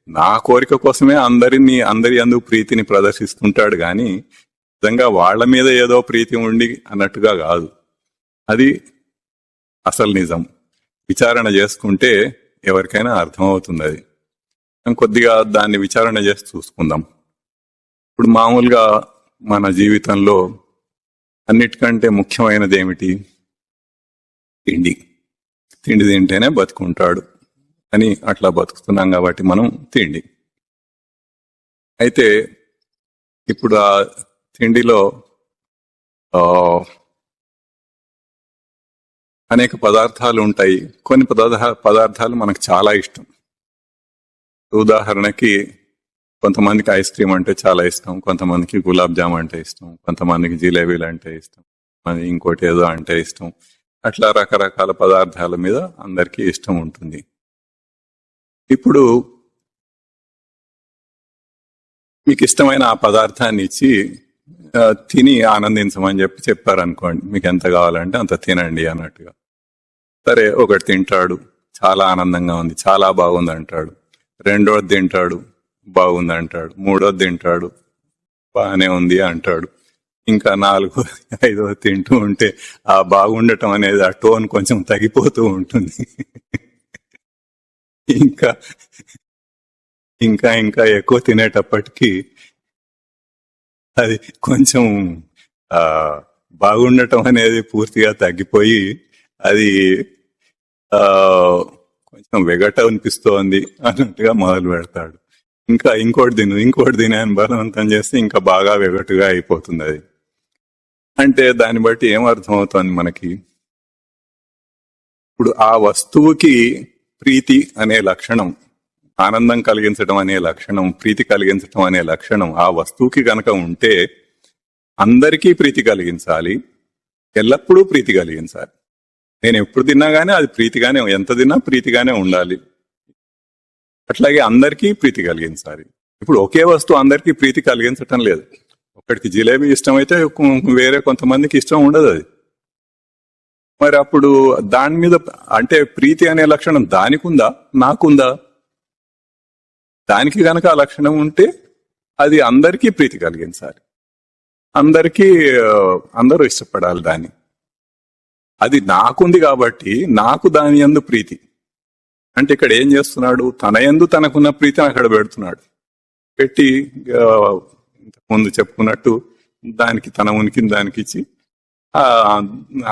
నా కోరిక కోసమే అందరి యందు ప్రీతిని ప్రదర్శిస్తుంటాడు గాని నిజంగా వాళ్ల మీద ఏదో ప్రీతి ఉండి అన్నట్టుగా కాదు. అది అసలు నిజం. విచారణ చేసుకుంటే ఎవరికైనా అర్థమవుతుంది. అది కొద్దిగా దాన్ని విచారణ చేసి చూసుకుందాం. ఇప్పుడు మామూలుగా మన జీవితంలో అన్నిటికంటే ముఖ్యమైనది ఏమిటి? తిండి. తిండి తింటేనే బతుకుంటాడు అని అట్లా బతుకుతున్నాం కాబట్టి మనం తిండి. అయితే ఇప్పుడు ఆ తిండిలో అనేక పదార్థాలు ఉంటాయి. కొన్ని పదార్థాలు మనకు చాలా ఇష్టం. ఉదాహరణకి కొంతమందికి ఐస్ క్రీమ్ అంటే చాలా ఇష్టం, కొంతమందికి గులాబ్ జామ్ అంటే ఇష్టం, కొంతమందికి జిలేబీలు అంటే ఇష్టం, ఇంకోటి ఏదో అంటే ఇష్టం. అట్లా రకరకాల పదార్థాల మీద అందరికీ ఇష్టం ఉంటుంది. ఇప్పుడు మీకు ఇష్టమైన ఆ పదార్థాన్ని ఇచ్చి తిని ఆనందించమని చెప్పారనుకోండి, మీకు ఎంత కావాలంటే అంత తినండి అన్నట్టుగా. సరే, ఒకటి తింటాడు, చాలా ఆనందంగా ఉంది, చాలా బాగుంది అంటాడు. రెండోది తింటాడు, బాగుంది అంటాడు. మూడోది తింటాడు, బాగానే ఉంది అంటాడు. ఇంకా 4వ 5వ తింటూ ఉంటే ఆ బాగుండటం అనేది ఆ టోన్ కొంచెం తగ్గిపోతూ ఉంటుంది. ఇంకా ఇంకా ఎక్కువ తినేటప్పటికీ అది కొంచెం బాగుండటం అనేది పూర్తిగా తగ్గిపోయి అది కొంచెం వెగట అనిపిస్తోంది అన్నట్టుగా మొదలు పెడతాడు. ఇంకా ఇంకోటి తినే అని బలవంతం చేస్తే ఇంకా బాగా వెగటుగా అయిపోతుంది. అది అంటే దాన్ని బట్టి ఏం అర్థమవుతోంది మనకి? ఇప్పుడు ఆ వస్తువుకి ప్రీతి అనే లక్షణం, ఆనందం కలిగించడం అనే లక్షణం, ప్రీతి కలిగించడం అనే లక్షణం ఆ వస్తువుకి గనక ఉంటే అందరికీ ప్రీతి కలిగించాలి, ఎల్లప్పుడూ ప్రీతి కలిగించాలి. నేను ఎప్పుడు తిన్నా గానీ అది ప్రీతిగానే, ఎంత తిన్నా ప్రీతిగానే ఉండాలి. అట్లాగే అందరికీ ప్రీతి కలిగించాలి. ఇప్పుడు ఒకే వస్తువు అందరికీ ప్రీతి కలిగించటం లేదు. ఒకటికి జిలేబీ ఇష్టమైతే వేరే కొంతమందికి ఇష్టం ఉండదు. అది మరి అప్పుడు దాని మీద అంటే ప్రీతి అనే లక్షణం దానికి ఉందా, నాకుందా? దానికి గనక ఆ లక్షణం ఉంటే అది అందరికీ ప్రీతి కలిగించాలి, అందరూ ఇష్టపడాలి దాన్ని. అది నాకుంది కాబట్టి నాకు దాని యందు ప్రీతి. అంటే ఇక్కడ ఏం చేస్తున్నాడు? తన యందు తనకున్న ప్రీతిని అక్కడ పెడుతున్నాడు. పెట్టి ముందు చెప్పుకున్నట్టు దానికి తన ఉనికిని దానికి ఇచ్చి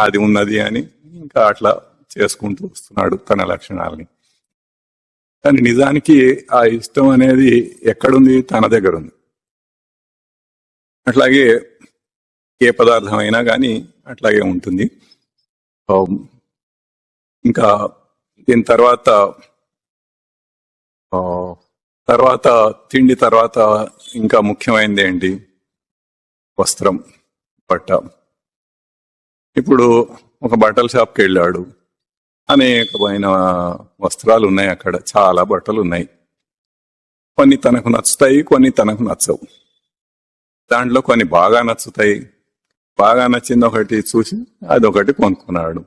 అది ఉన్నది అని ఇంకా అట్లా చేసుకుంటూ వస్తున్నాడు తన లక్షణాలని. కానీ నిజానికి ఆ ఇష్టం అనేది ఎక్కడుంది? తన దగ్గర ఉంది. అట్లాగే ఏ పదార్థం అయినా కానీ అట్లాగే ఉంటుంది. ఇంకా దీని తర్వాత తిండి తర్వాత ఇంకా ముఖ్యమైనది ఏంటి? వస్త్రం, బట్ట. ఇప్పుడు ఒక బట్టల షాప్కి వెళ్ళాడు, అనేకమైన వస్త్రాలు ఉన్నాయి, అక్కడ చాలా బట్టలు ఉన్నాయి. కొన్ని తనకు నచ్చుతాయి, కొన్ని తనకు నచ్చవు. దాంట్లో కొన్ని బాగా నచ్చుతాయి, బాగా నచ్చింది ఒకటి చూసి అదొకటి కొనుక్కున్నాడు.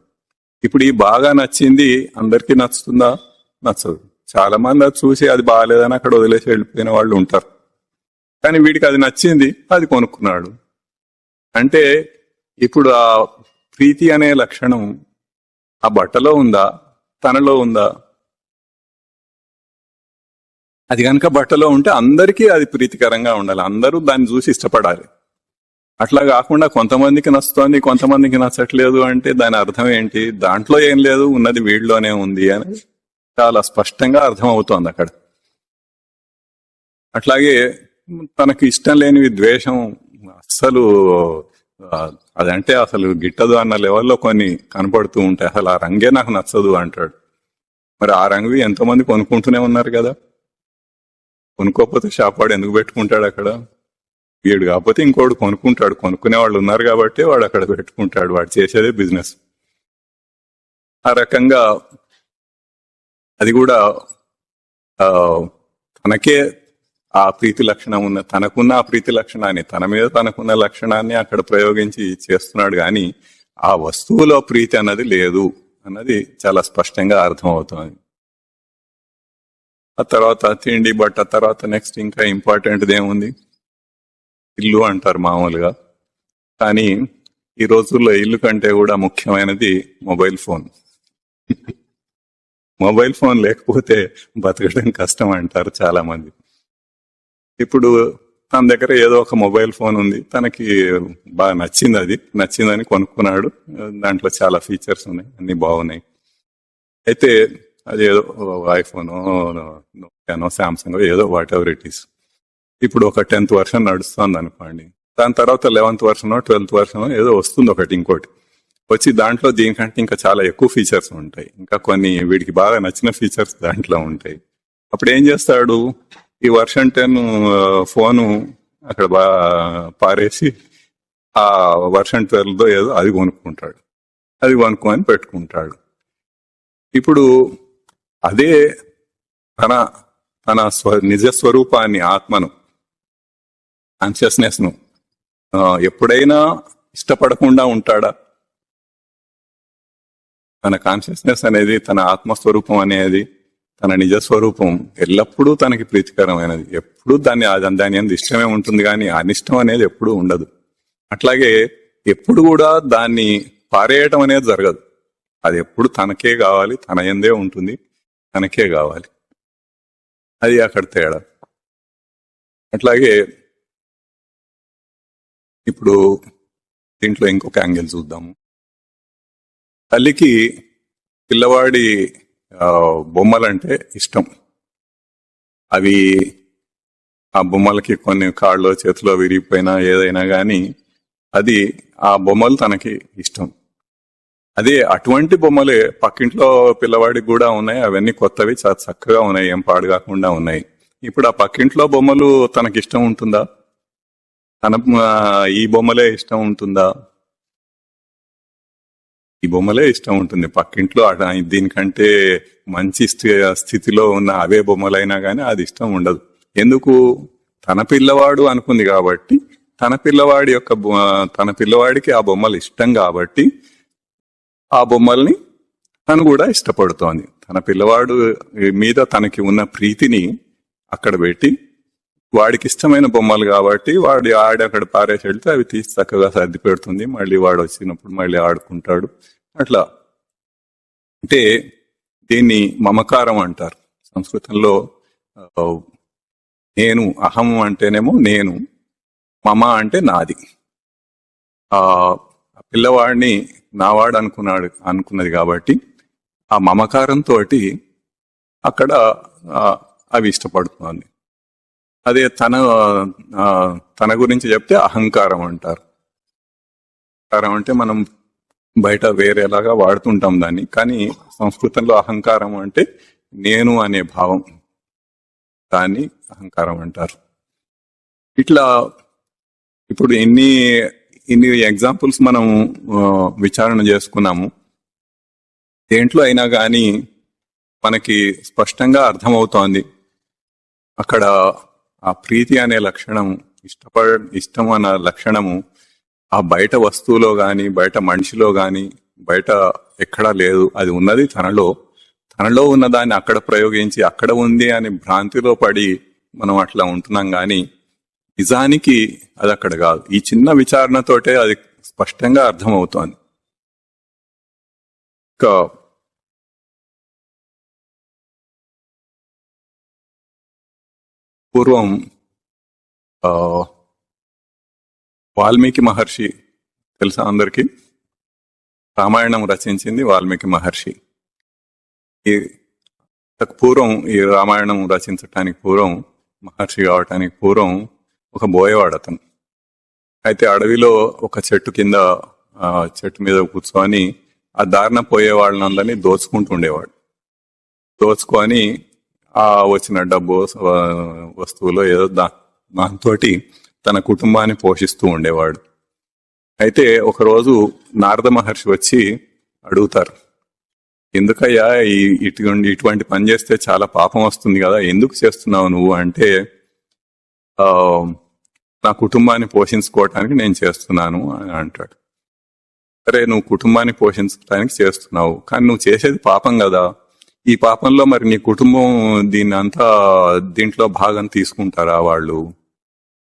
ఇప్పుడు ఈ బాగా నచ్చింది అందరికీ నచ్చుతుందా? నచ్చదు. చాలా మంది అది చూసి అది బాగాలేదని అక్కడ వదిలేసి వెళ్ళిపోయిన వాళ్ళు ఉంటారు. కానీ వీడికి అది నచ్చింది, అది కొనుక్కున్నాడు. అంటే ఇప్పుడు ఆ ప్రీతి అనే లక్షణం ఆ బట్టలో ఉందా, తనలో ఉందా? అది కనుక బట్టలో ఉంటే అందరికీ అది ప్రీతికరంగా ఉండాలి, అందరూ దాన్ని చూసి ఇష్టపడాలి. అట్లా కాకుండా కొంతమందికి నచ్చుతోంది, కొంతమందికి నచ్చట్లేదు అంటే దాని అర్థం ఏంటి? దాంట్లో ఏం లేదు, ఉన్నది వీడిలోనే ఉంది అని చాలా స్పష్టంగా అర్థం అవుతోంది అక్కడ. అట్లాగే తనకు ఇష్టం లేనివి ద్వేషం అస్సలు అదంటే అసలు గిట్టదు అన్న లెవెల్లో కొన్ని కనపడుతూ ఉంటాయి. అసలు ఆ రంగే నాకు నచ్చదు అంటాడు. మరి ఆ రంగు ఎంతో మంది కొనుక్కుంటూనే ఉన్నారు కదా. కొనుక్కోకపోతే షాప్ ఎందుకు పెట్టుకుంటాడు అక్కడ? వీడు కాకపోతే ఇంకోడు కొనుక్కుంటాడు. కొనుక్కునే వాళ్ళు ఉన్నారు కాబట్టి వాడు అక్కడ పెట్టుకుంటాడు. వాడు చేసేదే బిజినెస్. ఆ రకంగా అది కూడా తనకే ఆ ప్రీతి లక్షణం ఉన్న, తనకున్న ఆ ప్రీతి లక్షణాన్ని, తన మీద తనకున్న లక్షణాన్ని అక్కడ ప్రయోగించి చేస్తున్నాడు. కానీ ఆ వస్తువులో ప్రీతి అన్నది లేదు అన్నది చాలా స్పష్టంగా అర్థమవుతుంది. ఆ తర్వాత తిండి, బట్ట, తర్వాత నెక్స్ట్ ఇంకా ఇంపార్టెంట్ది ఏముంది? ఇల్లు అంటారు మామూలుగా. కానీ ఈ రోజుల్లో ఇల్లు కంటే కూడా ముఖ్యమైనది మొబైల్ ఫోన్. మొబైల్ ఫోన్ లేకపోతే బతకడం కష్టం అంటారు చాలా మంది. ఇప్పుడు తన దగ్గర ఏదో ఒక మొబైల్ ఫోన్ ఉంది, తనకి బాగా నచ్చింది, అది నచ్చిందని కొనుక్కున్నాడు. దాంట్లో చాలా ఫీచర్స్ ఉన్నాయి, అన్ని బాగున్నాయి. అయితే అది ఏదో ఐఫోన్, నోకియానో, శాంసంగ్, ఏదో వాట్ ఎవర్ ఇట్ ఈస్. ఇప్పుడు ఒక 10th వర్షన్ నడుస్తుంది అనుకోండి. దాని తర్వాత 11th వర్షన్, 12th వర్షన్ ఏదో వస్తుంది ఒకటి, ఇంకోటి వచ్చి దాంట్లో దీనికంటే ఇంకా చాలా ఎక్కువ ఫీచర్స్ ఉంటాయి. ఇంకా కొన్ని వీడికి బాగా నచ్చిన ఫీచర్స్ దాంట్లో ఉంటాయి. అప్పుడు ఏం చేస్తాడు? ఈ వర్షన్ 10 ఫోను అక్కడ పారేసి ఆ వర్షన్ 12తో ఏదో అది కొనుక్కుంటాడు. అది కొనుక్కొని పెట్టుకుంటాడు. ఇప్పుడు అదే తన నిజ స్వరూపాన్ని, ఆత్మను, కాన్షియస్నెస్ ను ఎప్పుడైనా ఇష్టపడకుండా ఉంటాడా? తన కాన్షియస్నెస్ అనేది, తన ఆత్మస్వరూపం అనేది, తన నిజ స్వరూపం ఎల్లప్పుడూ తనకి ప్రీతికరమైనది. ఎప్పుడూ దాని అనేది ఇష్టమే ఉంటుంది, కానీ అనిష్టం అనేది ఎప్పుడూ ఉండదు. అట్లాగే ఎప్పుడు కూడా దాన్ని పారేయటం అనేది జరగదు. అది ఎప్పుడు తనకే కావాలి, తన యందే ఉంటుంది, తనకే కావాలి. అది అక్కడ తేడా. అట్లాగే ఇప్పుడు దీంట్లో ఇంకొక యాంగిల్ చూద్దాము. తల్లికి పిల్లవాడి బొమ్మలంటే ఇష్టం. అవి ఆ బొమ్మలకి కొన్ని కాళ్ళలో చేతిలో విరిగిపోయినా ఏదైనా కానీ అది ఆ బొమ్మలు తనకి ఇష్టం. అదే అటువంటి బొమ్మలే పక్కింట్లో పిల్లవాడికి కూడా ఉన్నాయి. అవన్నీ కొత్తవి, చాలా చక్కగా ఉన్నాయి, ఏం పాడు కాకుండా ఉన్నాయి. ఇప్పుడు ఆ పక్కింట్లో బొమ్మలు తనకి ఇష్టం ఉంటుందా? ఈ బొమ్మలే ఇష్టం ఉంటుందా? ఈ బొమ్మలే ఇష్టం ఉంటుంది. పక్కింట్లో దీనికంటే మంచి స్థితిలో ఉన్న అవే బొమ్మలైనా కానీ అది ఇష్టం ఉండదు. ఎందుకు? తన పిల్లవాడు అనుకుంది కాబట్టి, తన పిల్లవాడికి ఆ బొమ్మలు ఇష్టం కాబట్టి ఆ బొమ్మల్ని తను కూడా ఇష్టపడుతోంది. తన పిల్లవాడు మీద తనకి ఉన్న ప్రీతిని అక్కడ పెట్టి, వాడికి ఇష్టమైన బొమ్మలు కాబట్టి ఆడి అక్కడ పారేసి వెళ్తే అవి తీసి చక్కగా సర్ది పెడుతుంది. మళ్ళీ వాడు వచ్చినప్పుడు మళ్ళీ ఆడుకుంటాడు. అట్లా అంటే దీన్ని మమకారం అంటారు సంస్కృతంలో. నేను, అహం అంటేనేమో నేను, మమ అంటే నాది. ఆ పిల్లవాడిని నావాడు అనుకున్నది కాబట్టి ఆ మమకారంతో అక్కడ అవి ఇష్టపడుతుంది. అదే తన గురించి చెప్తే అహంకారం అంటారు. అహంకారం అంటే మనం బయట వేరేలాగా వాడుతుంటాం దాన్ని, కానీ సంస్కృతంలో అహంకారం అంటే నేను అనే భావం, దాన్ని అహంకారం అంటారు. ఇట్లా ఇప్పుడు ఇన్ని ఎగ్జాంపుల్స్ మనం విచారణ చేసుకున్నాము. దేంట్లో అయినా కానీ మనకి స్పష్టంగా అర్థమవుతోంది అక్కడ ఆ ప్రీతి అనే లక్షణం, ఇష్టం అన్న లక్షణము ఆ బయట వస్తువులో గాని, బయట మనిషిలో గాని, బయట ఎక్కడా లేదు, అది ఉన్నది తనలో ఉన్న దాన్ని అక్కడ ప్రయోగించి అక్కడ ఉంది అని భ్రాంతిలో పడి మనం అట్లా ఉంటున్నాం కానీ నిజానికి అది అక్కడ కాదు. ఈ చిన్న విచారణతోటే అది స్పష్టంగా అర్థమవుతోంది. ఇంకా పూర్వం వాల్మీకి మహర్షి తెలుసా అందరికీ? రామాయణం రచించింది వాల్మీకి మహర్షి. ఈ పూర్వం, ఈ రామాయణం రచించటానికి పూర్వం, మహర్షి కావటానికి పూర్వం ఒక బోయేవాడు అతను. అయితే అడవిలో ఒక చెట్టు కింద చెట్టు మీద కూర్చొని ఆ దారిన పోయే వాళ్ళందరినీ దోచుకుంటూ ఉండేవాడు. దోచుకొని ఆ వచ్చిన డబ్బు వస్తువులు ఏదో దాంతో తన కుటుంబాన్ని పోషిస్తూ ఉండేవాడు. అయితే ఒకరోజు నారద మహర్షి వచ్చి అడుగుతారు, ఎందుకయ్యా ఇటువంటి పని చేస్తే చాలా పాపం వస్తుంది కదా, ఎందుకు చేస్తున్నావు నువ్వు అంటే, నా కుటుంబాన్ని పోషించుకోవటానికి నేను చేస్తున్నాను అని అంటాడు. సరే, నువ్వు కుటుంబాన్ని పోషించడానికి చేస్తున్నావు, కానీ నువ్వు చేసేది పాపం కదా, ఈ పాపంలో మరి నీ కుటుంబం దీంట్లో భాగం తీసుకుంటారా వాళ్ళు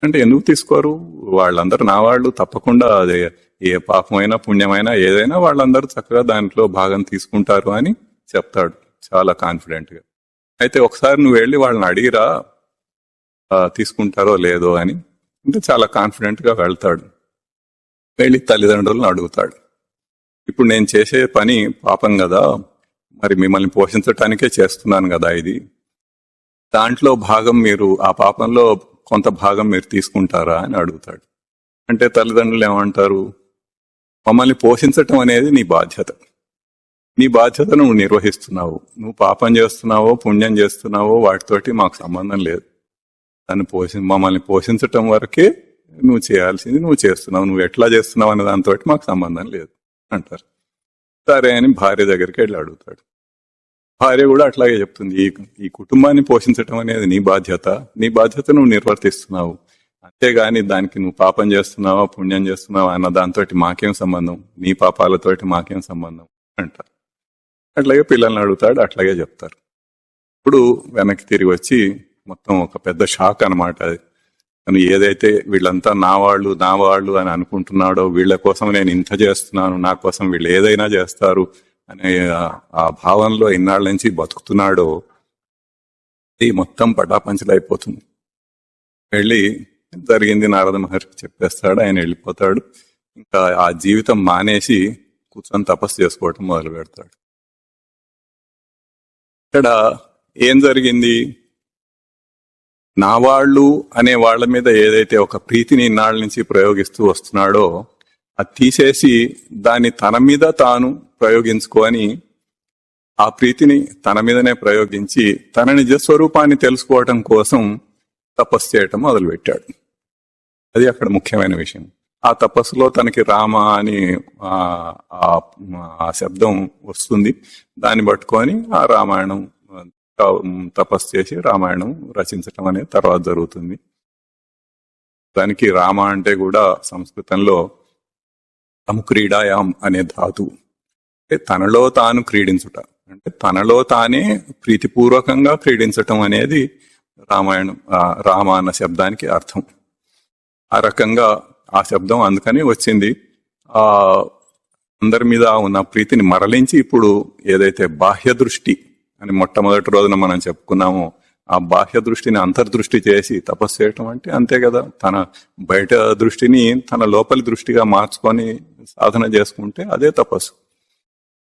అంటే, ఎందుకు తీసుకోరు, వాళ్ళందరూ నా వాళ్ళు, తప్పకుండా అదే ఏ పాపమైనా పుణ్యమైనా ఏదైనా వాళ్ళందరూ చక్కగా దాంట్లో భాగం తీసుకుంటారు అని చెప్తాడు చాలా కాన్ఫిడెంట్ గా. అయితే ఒకసారి నువ్వు వెళ్ళి వాళ్ళని అడిగిరా తీసుకుంటారో లేదో అని అంటే చాలా కాన్ఫిడెంట్ గా వెళ్తాడు. వెళ్ళి తల్లిదండ్రులను అడుగుతాడు, ఇప్పుడు నేను చేసే పని పాపం కదా, మరి మిమ్మల్ని పోషించటానికే చేస్తున్నాను కదా, ఇది దాంట్లో భాగం మీరు, ఆ పాపంలో కొంత భాగం మీరు తీసుకుంటారా అని అడుగుతాడు. అంటే తల్లిదండ్రులు ఏమంటారు, మమ్మల్ని పోషించటం అనేది నీ బాధ్యత, నీ బాధ్యతను నువ్వు నిర్వహిస్తున్నావు, నువ్వు పాపం చేస్తున్నావో పుణ్యం చేస్తున్నావో వాటితోటి మాకు సంబంధం లేదు, మమ్మల్ని పోషించటం వరకే నువ్వు చేయాల్సింది నువ్వు చేస్తున్నావు, నువ్వు ఎట్లా చేస్తున్నావు అనే దాంతో మాకు సంబంధం లేదు అంటారు. సరే అని భార్య దగ్గరికి వెళ్ళి అడుగుతాడు. భార్య కూడా అట్లాగే చెప్తుంది, ఈ కుటుంబాన్ని పోషించటం అనేది నీ బాధ్యత నువ్వు నిర్వర్తిస్తున్నావు, అంతేగాని దానికి నువ్వు పాపం చేస్తున్నావా పుణ్యం చేస్తున్నావా అన్న దాంతో మాకేం సంబంధం, నీ పాపాలతోటి మాకేం సంబంధం అంటారు. అట్లాగే పిల్లల్ని అడుగుతాడు, అట్లాగే చెప్తారు. ఇప్పుడు వెనక్కి తిరిగి వచ్చి మొత్తం ఒక పెద్ద షాక్ అనమాట అది. తను ఏదైతే వీళ్ళంతా నా వాళ్ళు అని అనుకుంటున్నాడో, వీళ్ళ కోసం నేను ఇంత చేస్తున్నాను, నా కోసం వీళ్ళు ఏదైనా చేస్తారు అనే ఆ భావంలో ఇన్నాళ్ళ నుంచి బతుకుతున్నాడో ఇది మొత్తం పటాపంచలైపోతుంది. వెళ్ళి జరిగింది నారద మహర్షికి చెప్పేస్తాడు, ఆయన వెళ్ళిపోతాడు. ఇంకా ఆ జీవితం మానేసి కూర్చొని తపస్సు చేసుకోవటం మొదలు పెడతాడు. ఇక్కడ ఏం జరిగింది, నా వాళ్ళు అనే వాళ్ళ మీద ఏదైతే ఒక ప్రీతిని ఇన్నాళ్ళ నుంచి ప్రయోగిస్తూ వస్తున్నాడో అది తీసేసి దాన్ని తన మీద తాను ప్రయోగించుకొని ఆ ప్రీతిని తన మీదనే ప్రయోగించి తన నిజస్వరూపాన్ని తెలుసుకోవటం కోసం తపస్సు చేయటం మొదలుపెట్టాడు. అది అక్కడ ముఖ్యమైన విషయం. ఆ తపస్సులో తనకి రామ అని ఆ శబ్దం వస్తుంది. దాన్ని పట్టుకొని ఆ రామాయణం తపస్సు చేసి రామాయణం రచించటం అనేది తర్వాత జరుగుతుంది. దానికి రామ అంటే కూడా సంస్కృతంలో క్రీడాయాం అనే ధాతువు, అంటే తనలో తాను క్రీడించుట, అంటే తనలో తానే ప్రీతిపూర్వకంగా క్రీడించటం అనేది రామాయణం రామ అన్న శబ్దానికి అర్థం. ఆ రకంగా ఆ శబ్దం అందుకని వచ్చింది. ఆ అందరి మీద ఉన్న ప్రీతిని మరలించి ఇప్పుడు ఏదైతే బాహ్య దృష్టి అని మొట్టమొదటి రోజున మనం చెప్పుకున్నామో ఆ బాహ్య దృష్టిని అంతర్దృష్టి చేసి తపస్సు చేయటం అంటే అంతే కదా, తన బయట దృష్టిని తన లోపలి దృష్టిగా మార్చుకొని సాధన చేసుకుంటే అదే తపస్సు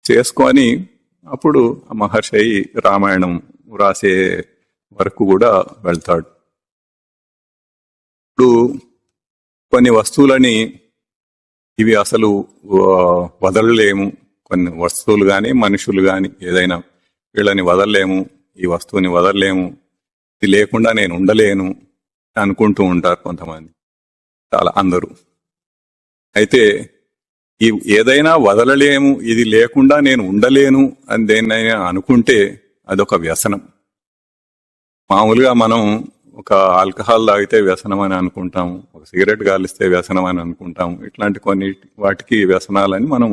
చేసుకొని అప్పుడు మహర్షి అయి రామాయణం రాసే వరకు కూడా వెళ్తాడు. ఇప్పుడు కొన్ని వస్తువులని ఇవి అసలు వదలలేము, కొన్ని వస్తువులు కానీ మనుషులు కానీ ఏదైనా వీళ్ళని వదలలేము, ఈ వస్తువుని వదలలేము, ఇది లేకుండా నేను ఉండలేను అనుకుంటూ ఉంటారు కొంతమంది, చాలా అందరూ. అయితే ఈ ఏదైనా వదలలేము, ఇది లేకుండా నేను ఉండలేను అని దేన్నైనా అనుకుంటే అదొక వ్యసనం. మామూలుగా మనం ఒక ఆల్కహాల్ తాగితే వ్యసనం అని అనుకుంటాం, ఒక సిగరెట్ కాలిస్తే వ్యసనం అని అనుకుంటాం, ఇట్లాంటి కొన్ని వాటికి వ్యసనాలని మనం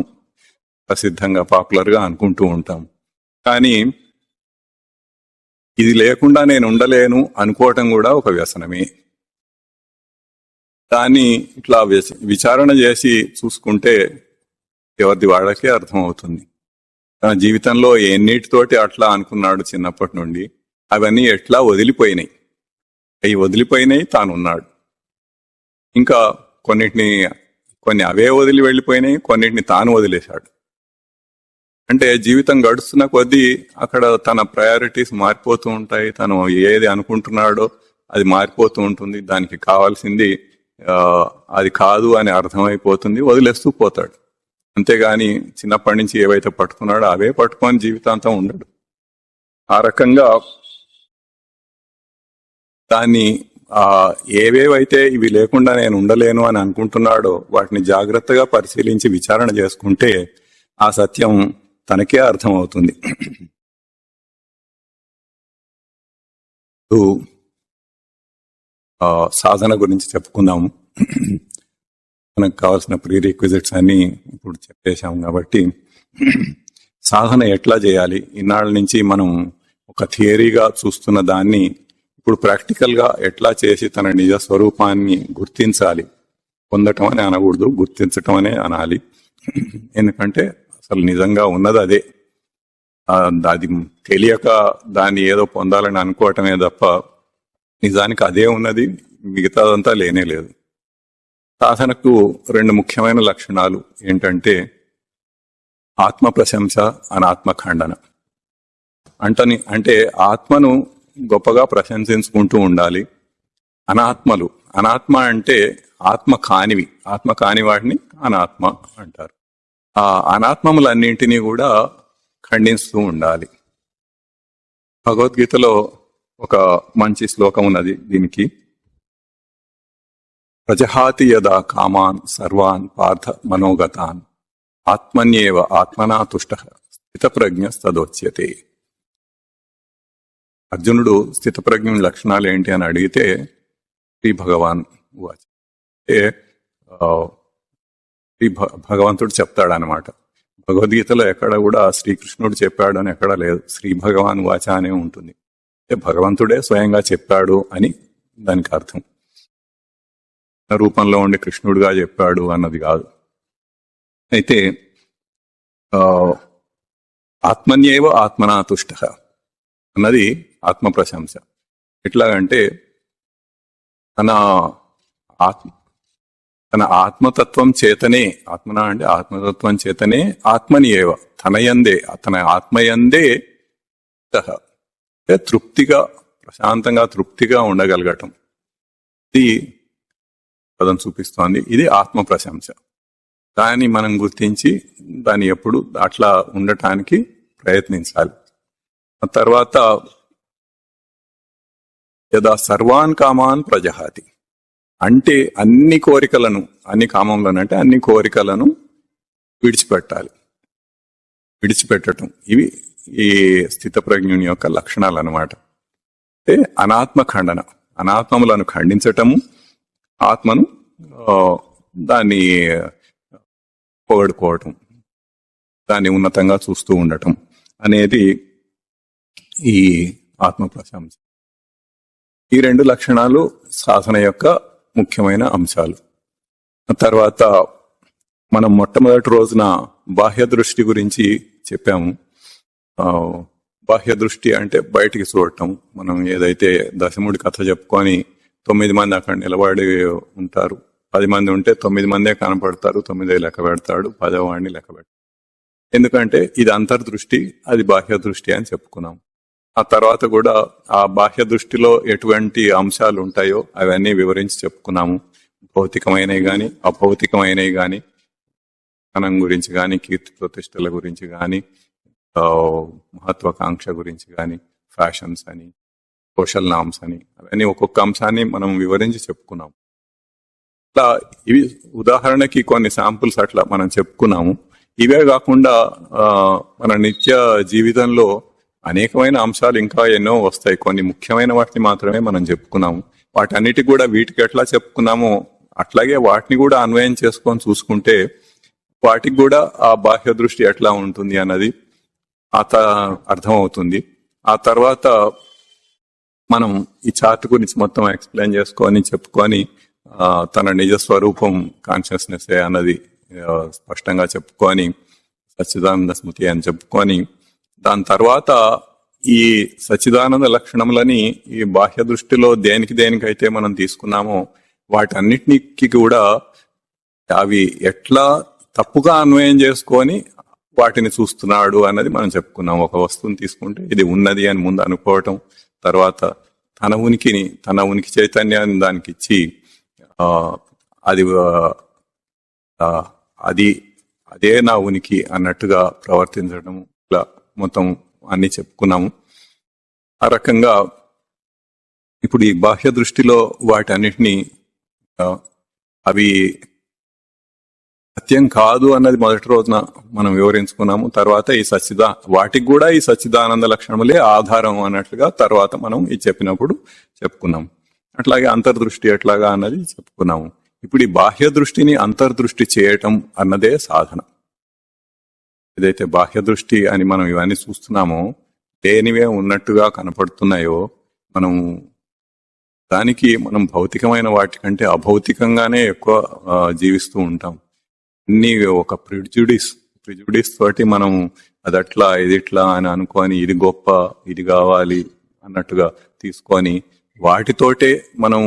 ప్రసిద్ధంగా పాపులర్గా అనుకుంటూ ఉంటాం. కానీ ఇది లేకుండా నేను ఉండలేను అనుకోవటం కూడా ఒక వ్యసనమే. దాన్ని ఇట్లా విచారణ చేసి చూసుకుంటే ఎవరిది వాళ్ళకే అర్థమవుతుంది. తన జీవితంలో ఎన్నిటితోటి అట్లా అనుకున్నాడు చిన్నప్పటి నుండి, అవన్నీ ఎట్లా వదిలిపోయినాయి, అవి వదిలిపోయినాయి, తానున్నాడు. ఇంకా కొన్ని అవే వదిలి వెళ్ళిపోయినాయి, కొన్నిటిని తాను వదిలేశాడు. అంటే జీవితం గడుస్తున్న కొద్దీ అక్కడ తన ప్రయారిటీస్ మారిపోతూ ఉంటాయి. తను ఏది అనుకుంటున్నాడో అది మారిపోతూ ఉంటుంది. దానికి కావాల్సింది అది కాదు అని అర్థమైపోతుంది, వదిలేస్తూ పోతాడు. అంతేగాని చిన్నప్పటి నుంచి ఏవైతే పట్టుకున్నాడో అవే పట్టుకొని జీవితాంతం ఉండడు. ఆ రకంగా దాన్ని ఏవేవైతే ఇవి లేకుండా నేను ఉండలేను అని అనుకుంటున్నాడో వాటిని జాగ్రత్తగా పరిశీలించి విచారణ చేసుకుంటే ఆ సత్యం తనకే అర్థమవుతుంది. సాధన గురించి చెప్పుకుందాము. మనకు కావాల్సిన ప్రీ రిక్విజిట్స్ అన్ని ఇప్పుడు చెప్పేశాం కాబట్టి సాధన ఎట్లా చేయాలి, ఇన్నాళ్ళ నుంచి మనం ఒక థియరీగా చూస్తున్న దాన్ని ఇప్పుడు ప్రాక్టికల్ గా ఎట్లా చేసి తన నిజ స్వరూపాన్ని గుర్తించాలి. పొందటం అని అనకూడదు, గుర్తించటం అనే అనాలి. ఎందుకంటే అసలు నిజంగా ఉన్నది అదే. అది తెలియక దాన్ని ఏదో పొందాలని అనుకోవటమే తప్ప నిజానికి అదే ఉన్నది, మిగతాదంతా లేనే లేదు. సాధనకు రెండు ముఖ్యమైన లక్షణాలు ఏంటంటే ఆత్మ ప్రశంస, అనాత్మ ఖండన. అంటే ఆత్మను గొప్పగా ప్రశంసించుకుంటూ ఉండాలి. అనాత్మ అంటే ఆత్మ కాని వాటిని అనాత్మ అంటారు. ఆ అనాత్మములన్నింటినీ కూడా ఖండిస్తూ ఉండాలి. భగవద్గీతలో ఒక మంచి శ్లోకం ఉన్నది దీనికి. ప్రజహాతి యదా కామాన్ సర్వాన్ పార్థ మనోగతాన్ ఆత్మన్యేవ ఆత్మనా తుష్టః స్థితప్రజ్ఞస్తదోచ్యతే. అర్జునుడు స్థితప్రజ్ఞుని లక్షణాలు ఏంటి అని అడిగితే శ్రీ భగవాన్ వాచ భగవంతుడు చెప్తాడనమాట. భగవద్గీతలో ఎక్కడ కూడా శ్రీకృష్ణుడు చెప్పాడు అని ఎక్కడ లేదు, శ్రీ భగవాన్ వాచ అనే ఉంటుంది. భగవంతుడే స్వయంగా చెప్పాడు అని దానికి అర్థం. రూపంలో ఉండి కృష్ణుడుగా చెప్పాడు అన్నది కాదు. అయితే ఆత్మన్యేవ ఆత్మనా తుష్టః అన్నది ఆత్మ ప్రశంస. ఎట్లాగంటే తన ఆత్మతత్వం చేతనే, ఆత్మన అంటే ఆత్మతత్వం చేతనే ఆత్మని ఏవ తన ఆత్మయందే తృప్తిగా, ప్రశాంతంగా తృప్తిగా ఉండగలగటం, ఇది పదం చూపిస్తోంది. ఇది ఆత్మ ప్రశంస. దాన్ని మనం గుర్తించి దాన్ని ఎప్పుడు అట్లా ఉండటానికి ప్రయత్నించాలి. తర్వాత యదా సర్వాన్ కామాన్ ప్రజహాతి అంటే అన్ని కోరికలను విడిచిపెట్టాలి. విడిచిపెట్టడం ఇవి ఈ స్థితప్రజ్ఞుని యొక్క లక్షణాలు అన్నమాట. అంటే అనాత్మ ఖండన, అనాత్మములను ఖండించటము, ఆత్మను దాన్ని పొగడుకోవటం, దాన్ని ఉన్నతంగా చూస్తూ ఉండటం అనేది ఈ ఆత్మ ప్రశంస. ఈ రెండు లక్షణాలు సాధన యొక్క ముఖ్యమైన అంశాలు. తర్వాత మనం మొట్టమొదటి రోజున బాహ్య దృష్టి గురించి చెప్పాము. బాహ్య దృష్టి అంటే బయటికి చూడటం. మనం ఏదైతే దశముడి కథ చెప్పుకొని 9 మంది అక్కడ నిలబడి ఉంటారు, 10 మంది ఉంటే 9 మందే కనపడతారు, 9 లెక్క పెడతాడు, 10వ వాడిని లెక్క పెడతాడు. ఎందుకంటే ఇది అంతర్దృష్టి, అది బాహ్య దృష్టి అని చెప్పుకున్నాం. ఆ తర్వాత కూడా ఆ బాహ్య దృష్టిలో ఎటువంటి అంశాలు ఉంటాయో అవన్నీ వివరించి చెప్పుకున్నాము. భౌతికమైనవి కానీ అభౌతికమైనవి కానీ, ధనం గురించి కానీ, కీర్తి ప్రతిష్టల గురించి కానీ, మహత్వాకాంక్ష గురించి కానీ, ఫ్యాషన్స్ అని, సోషల్ నామ్స్ అని, అవన్నీ ఒక్కొక్క అంశాన్ని మనం వివరించి చెప్పుకున్నాము. అట్లా ఇవి ఉదాహరణకి కొన్ని శాంపుల్స్ అట్లా మనం చెప్పుకున్నాము. ఇవే కాకుండా మన నిత్య జీవితంలో అనేకమైన అంశాలు ఇంకా ఎన్నో వస్తాయి. కొన్ని ముఖ్యమైన వాటిని మాత్రమే మనం చెప్పుకున్నాము. వాటన్నిటికి కూడా వీటికి ఎట్లా చెప్పుకున్నామో అట్లాగే వాటిని కూడా అన్వయం చేసుకొని చూసుకుంటే వాటికి కూడా ఆ బాహ్య దృష్టి ఎట్లా ఉంటుంది అన్నది అర్థమవుతుంది. ఆ తర్వాత మనం ఈ చార్ట్ గురించి మొత్తం ఎక్స్ప్లెయిన్ చేసుకొని చెప్పుకొని తన నిజ స్వరూపం కాన్షియస్నెస్ అన్నది స్పష్టంగా చెప్పుకొని సచ్చిదానంద స్మృతి అని చెప్పుకొని దాని తర్వాత ఈ సచ్చిదానంద లక్షణములని ఈ బాహ్య దృష్టిలో దేనికైతే మనం తీసుకున్నామో వాటన్నిటికి కూడా అవి ఎట్లా తప్పుగా అన్వయం చేసుకొని వాటిని చూస్తున్నాడు అన్నది మనం చెప్పుకున్నాం. ఒక వస్తువుని తీసుకుంటే ఇది ఉన్నది అని ముందు అనుకోవటం, తర్వాత తన ఉనికి చైతన్యాన్ని దానికి ఇచ్చి అదే నా ఉనికి అన్నట్టుగా ప్రవర్తించడం, ఇలా మొత్తం అన్ని చెప్పుకున్నాము. ఆ రకంగా ఇప్పుడు ఈ బాహ్య దృష్టిలో వాటన్నిటినీ అవి సత్యం కాదు అన్నది మొదటి రోజున మనం వివరించుకున్నాము. తర్వాత వాటికి కూడా ఈ సచ్చిదానంద లక్షణములే ఆధారం అన్నట్లుగా తర్వాత మనం ఇది చెప్పినప్పుడు చెప్పుకున్నాం. అట్లాగే అంతర్దృష్టి ఎట్లాగా అన్నది చెప్పుకున్నాము. ఇప్పుడు ఈ బాహ్య దృష్టిని అంతర్దృష్టి చేయటం అన్నదే సాధన. ఏదైతే బాహ్య దృష్టి అని మనం ఇవన్నీ చూస్తున్నామో లేనివే ఉన్నట్టుగా కనపడుతున్నాయో దానికి మనం భౌతికమైన వాటికంటే అభౌతికంగానే ఎక్కువ జీవిస్తూ ఉంటాం. అన్ని ఒక ప్రిజుడిస్ తోటి మనం అదట్లా ఇదిట్లా అని అనుకొని ఇది గొప్ప ఇది కావాలి అన్నట్టుగా తీసుకొని వాటితోటే మనం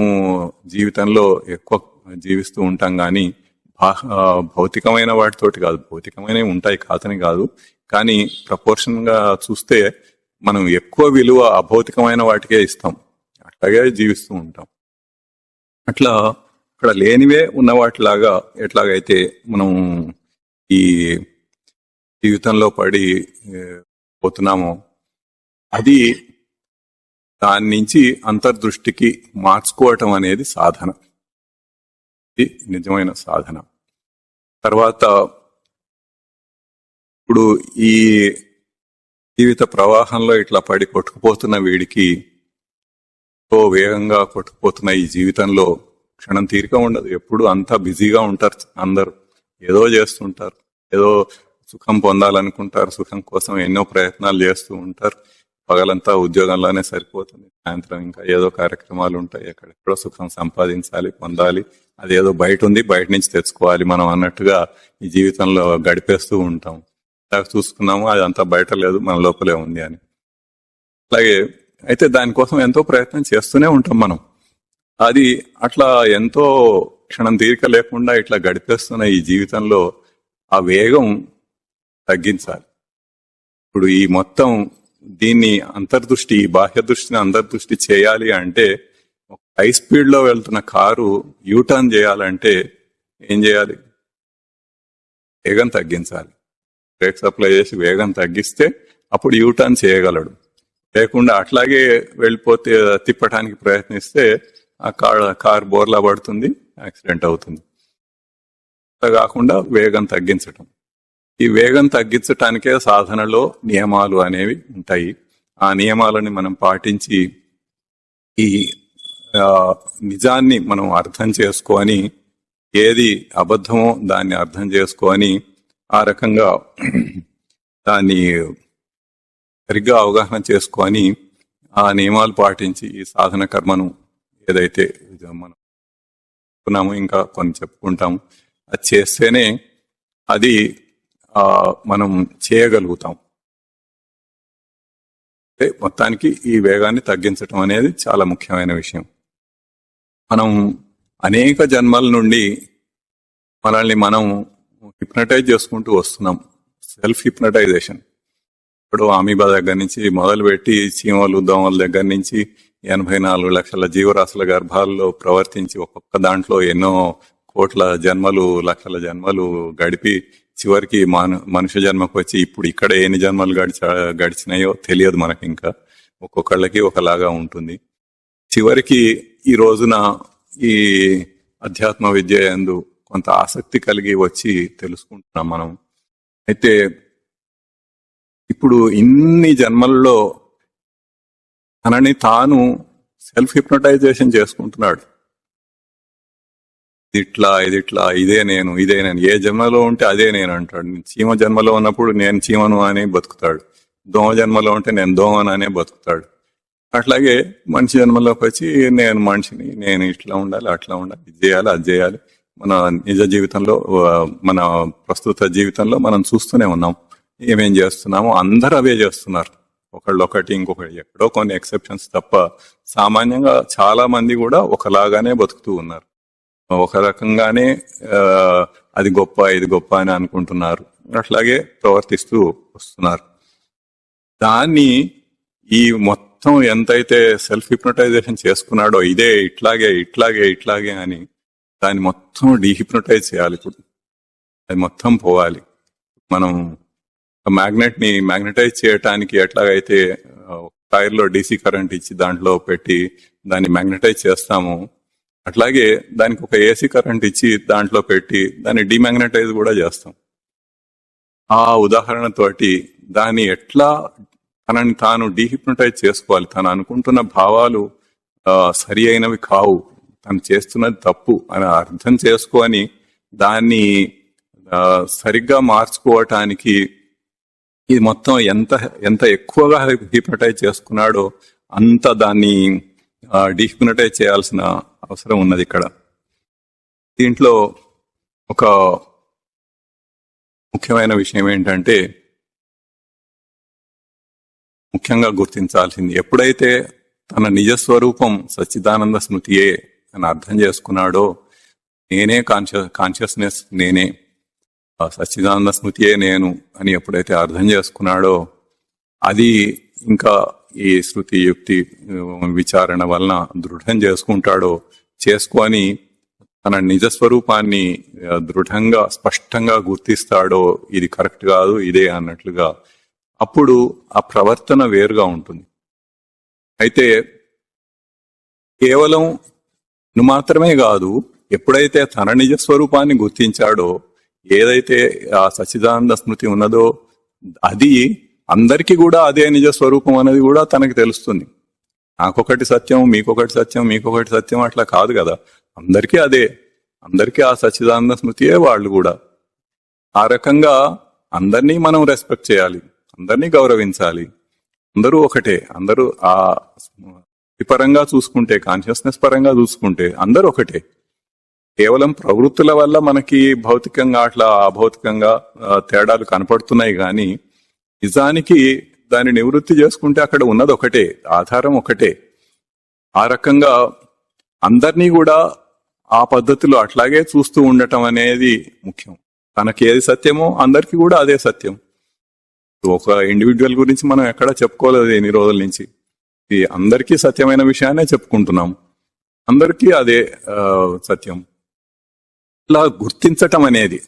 జీవితంలో ఎక్కువ జీవిస్తూ ఉంటాం. కానీ భౌతికమైన వాటితోటి కాదు. భౌతికమైనవి ఉంటాయి కాదని కాదు, కానీ ప్రపోర్షన్ గా చూస్తే మనం ఎక్కువ విలువ అభౌతికమైన వాటికే ఇస్తాం. అట్లాగే జీవిస్తూ ఉంటాం. అట్లా అక్కడ లేనివే ఉన్న వాటిలాగా ఎట్లాగైతే మనం ఈ జీవితంలో పడి పోతున్నామో అది దాని నుంచి అంతర్దృష్టికి మార్చుకోవటం అనేది సాధన. ఇది నిజమైన సాధన. తర్వాత ఇప్పుడు ఈ జీవిత ప్రవాహంలో ఇట్లా పడి కొట్టుకుపోతున్న వీడికి వేగంగా కొట్టుకుపోతున్న ఈ జీవితంలో క్షణం తీరిక ఉండదు. ఎప్పుడు అంతా బిజీగా ఉంటారు. అందరూ ఏదో చేస్తుంటారు, ఏదో సుఖం పొందాలనుకుంటారు, సుఖం కోసం ఎన్నో ప్రయత్నాలు చేస్తూ ఉంటారు. పగలంతా ఉద్యోగంలోనే సరిపోతుంది, సాయంత్రం ఇంకా ఏదో కార్యక్రమాలు ఉంటాయి, ఎక్కడెక్కడో సుఖం సంపాదించాలి, పొందాలి, అదేదో బయట ఉంది, బయట నుంచి తెచ్చుకోవాలి మనం అన్నట్టుగా ఈ జీవితంలో గడిపేస్తూ ఉంటాం. చూసుకున్నాము అది అంతా బయట లేదు, మన లోపలే ఉంది అని. అలాగే అయితే దానికోసం ఎంతో ప్రయత్నం చేస్తూనే ఉంటాం మనం. అది అట్లా ఎంతో క్షణం తీరిక లేకుండా ఇట్లా గడిపేస్తున్న ఈ జీవితంలో ఆ వేగం తగ్గించాలి. ఇప్పుడు ఈ మొత్తం దీన్ని అంతర్దృష్టి, బాహ్య దృష్టిని అంతర్దృష్టి చేయాలి అంటే హై స్పీడ్ లో వెళ్తున్న కారు యూటర్న్ చేయాలంటే ఏం చేయాలి? వేగం తగ్గించాలి. బ్రేక్స్ అప్లై చేసి వేగం తగ్గిస్తే అప్పుడు యూటర్న్ చేయగలడు. లేకుండా అట్లాగే వెళ్ళిపోతే తిప్పటానికి ప్రయత్నిస్తే ఆ కార్ బోర్లా పడుతుంది, యాక్సిడెంట్ అవుతుంది. అలా కాకుండా వేగం తగ్గించటం. ఈ వేగం తగ్గించటానికే సాధనలో నియమాలు అనేవి ఉంటాయి. ఆ నియమాలని మనం పాటించి ఈ నిజాన్ని మనం అర్థం చేసుకొని, ఏది అబద్ధమో దాన్ని అర్థం చేసుకొని ఆ రకంగా దాన్ని సరిగ్గా అవగాహన చేసుకొని ఆ నియమాలు పాటించి ఈ సాధన కర్మను ఏదైతే మనం చెప్పుకున్నామో ఇంకా కొన్ని చెప్పుకుంటాము, అది చేస్తేనే అది మనం చేయగలుగుతాం. మొత్తానికి ఈ వేగాన్ని తగ్గించటం అనేది చాలా ముఖ్యమైన విషయం. మనం అనేక జన్మల నుండి మనల్ని మనం హిప్నటైజ్ చేసుకుంటూ వస్తున్నాం. సెల్ఫ్ హిప్నటైజేషన్. ఇప్పుడు అమీబా దగ్గర నుంచి మొదలుపెట్టి చీమలు, దోమల దగ్గర నుంచి 84 లక్షల జీవరాశుల గర్భాల్లో ప్రవర్తించి ఒక్కొక్క దాంట్లో ఎన్నో కోట్ల జన్మలు, లక్షల జన్మలు గడిపి చివరికి మనుష్య జన్మకు వచ్చి ఇప్పుడు ఇక్కడ ఎన్ని జన్మలు గడిచినాయో తెలియదు మనకి. ఇంకా ఒక్కొక్కళ్ళకి ఒకలాగా ఉంటుంది. చివరికి ఈ రోజున ఈ అధ్యాత్మ విద్య యందు కొంత ఆసక్తి కలిగి వచ్చి తెలుసుకుంటున్నాం మనం. అయితే ఇప్పుడు ఇన్ని జన్మల్లో తనని తాను సెల్ఫ్ హిప్నటైజేషన్ చేసుకుంటున్నాడు. ఇది ఇట్లా ఇదే నేను ఏ జన్మలో ఉంటే అదే నేను అంటాడు. చీమ జన్మలో ఉన్నప్పుడు నేను చీమను అని బతుకుతాడు. దోమ జన్మలో ఉంటే నేను దోమను అనే బతుకుతాడు. అట్లాగే మనిషి జన్మలోకి వచ్చి నేను మనిషిని, నేను ఇట్లా ఉండాలి అట్లా ఉండాలి, ఇది చేయాలి అది చేయాలి. మన నిజ జీవితంలో మన ప్రస్తుత జీవితంలో మనం చూస్తూనే ఉన్నాం ఏమేం చేస్తున్నామో. అందరూ అవే చేస్తున్నారు, ఒకళ్ళొకటి ఇంకొకటి, ఎక్కడో కొన్ని ఎక్సెప్షన్స్ తప్ప సామాన్యంగా చాలా మంది కూడా ఒకలాగానే బతుకుతూ ఉన్నారు. ఒక రకంగానే అది గొప్ప ఇది గొప్ప అని అనుకుంటున్నారు, అట్లాగే ప్రవర్తిస్తూ వస్తున్నారు. దాన్ని ఈ మొత్తం ఎంతైతే సెల్ఫ్ హిప్నటైజేషన్ చేసుకున్నాడో ఇదే ఇట్లాగే అని దాన్ని మొత్తం డీహిప్నటైజ్ చేయాలి. ఇప్పుడు అది మొత్తం పోవాలి. మనం మ్యాగ్నెట్ ని మ్యాగ్నటైజ్ చేయటానికి ఎట్లాగైతే టైర్ లో డీసీ కరెంట్ ఇచ్చి దాంట్లో పెట్టి దాన్ని మ్యాగ్నటైజ్ చేస్తాము, అట్లాగే దానికి ఒక ఏసీ కరెంట్ ఇచ్చి దాంట్లో పెట్టి దాన్ని డిమాగ్నటైజ్ కూడా చేస్తాం. ఆ ఉదాహరణతోటి దాన్ని ఎట్లా తనని తాను డీహిప్నటైజ్ చేసుకోవాలి, తను అనుకుంటున్న భావాలు సరి అయినవి కావు, తను చేస్తున్నది తప్పు అని అర్థం చేసుకొని దాన్ని సరిగ్గా మార్చుకోవటానికి ఇది మొత్తం ఎంత ఎక్కువగా హిప్నటైజ్ చేసుకున్నాడో అంత దాన్ని డీహిప్నటైజ్ చేయాల్సిన అవసరం ఉన్నది ఇక్కడ. దీంట్లో ఒక ముఖ్యమైన విషయం ఏంటంటే, ముఖ్యంగా గుర్తించాల్సింది, ఎప్పుడైతే తన నిజస్వరూపం సచ్చిదానంద స్మృతియే అని అర్థం చేసుకున్నాడో, నేనే కాన్షియస్నెస్ నేనే, సచ్చిదానంద స్మృతియే నేను అని ఎప్పుడైతే అర్థం చేసుకున్నాడో, అది ఇంకా ఈ శృతి యుక్తి విచారణ వలన దృఢం చేసుకొని తన నిజస్వరూపాన్ని దృఢంగా స్పష్టంగా గుర్తిస్తాడో, ఇది కరెక్ట్ కాదు ఇదే అన్నట్లుగా, అప్పుడు ఆ ప్రవర్తన వేరుగా ఉంటుంది. అయితే కేవలం మాత్రమే కాదు, ఎప్పుడైతే తన నిజస్వరూపాన్ని గుర్తించాడో, ఏదైతే ఆ సచ్చిదానంద స్మృతి ఉన్నదో అది అందరికీ కూడా అదే నిజ స్వరూపం అనేది కూడా తనకి తెలుస్తుంది. నాకొకటి సత్యం, మీకొకటి సత్యం అట్లా కాదు కదా, అందరికీ అదే, అందరికీ ఆ సచ్చిదానంద స్మృతియే వాళ్ళు కూడా. ఆ రకంగా అందరినీ మనం రెస్పెక్ట్ చేయాలి, అందరినీ గౌరవించాలి. అందరూ ఒకటే, అందరూ ఆ పరంగా చూసుకుంటే, కాన్షియస్నెస్ పరంగా చూసుకుంటే అందరూ ఒకటే. కేవలం ప్రవృత్తుల వల్ల మనకి భౌతికంగా అట్లా అభౌతికంగా తేడాలు కనపడుతున్నాయి, కానీ నిజానికి దాన్ని నివృత్తి చేసుకుంటే అక్కడ ఉన్నది ఒకటే, ఆధారం ఒకటే. ఆ రకంగా అందరినీ కూడా ఆ పద్ధతిలో అట్లాగే చూస్తూ ఉండటం అనేది ముఖ్యం. తనకి ఏది సత్యమో అందరికీ కూడా అదే సత్యం. ఒక ఇండివిజువల్ గురించి మనం ఎక్కడ చెప్పుకోలేదు ఎన్ని రోజుల నుంచి, అందరికీ సత్యమైన విషయాన్నే చెప్పుకుంటున్నాం, అందరికీ అదే సత్యం. ఇట్లా గుర్తించటం అనేది,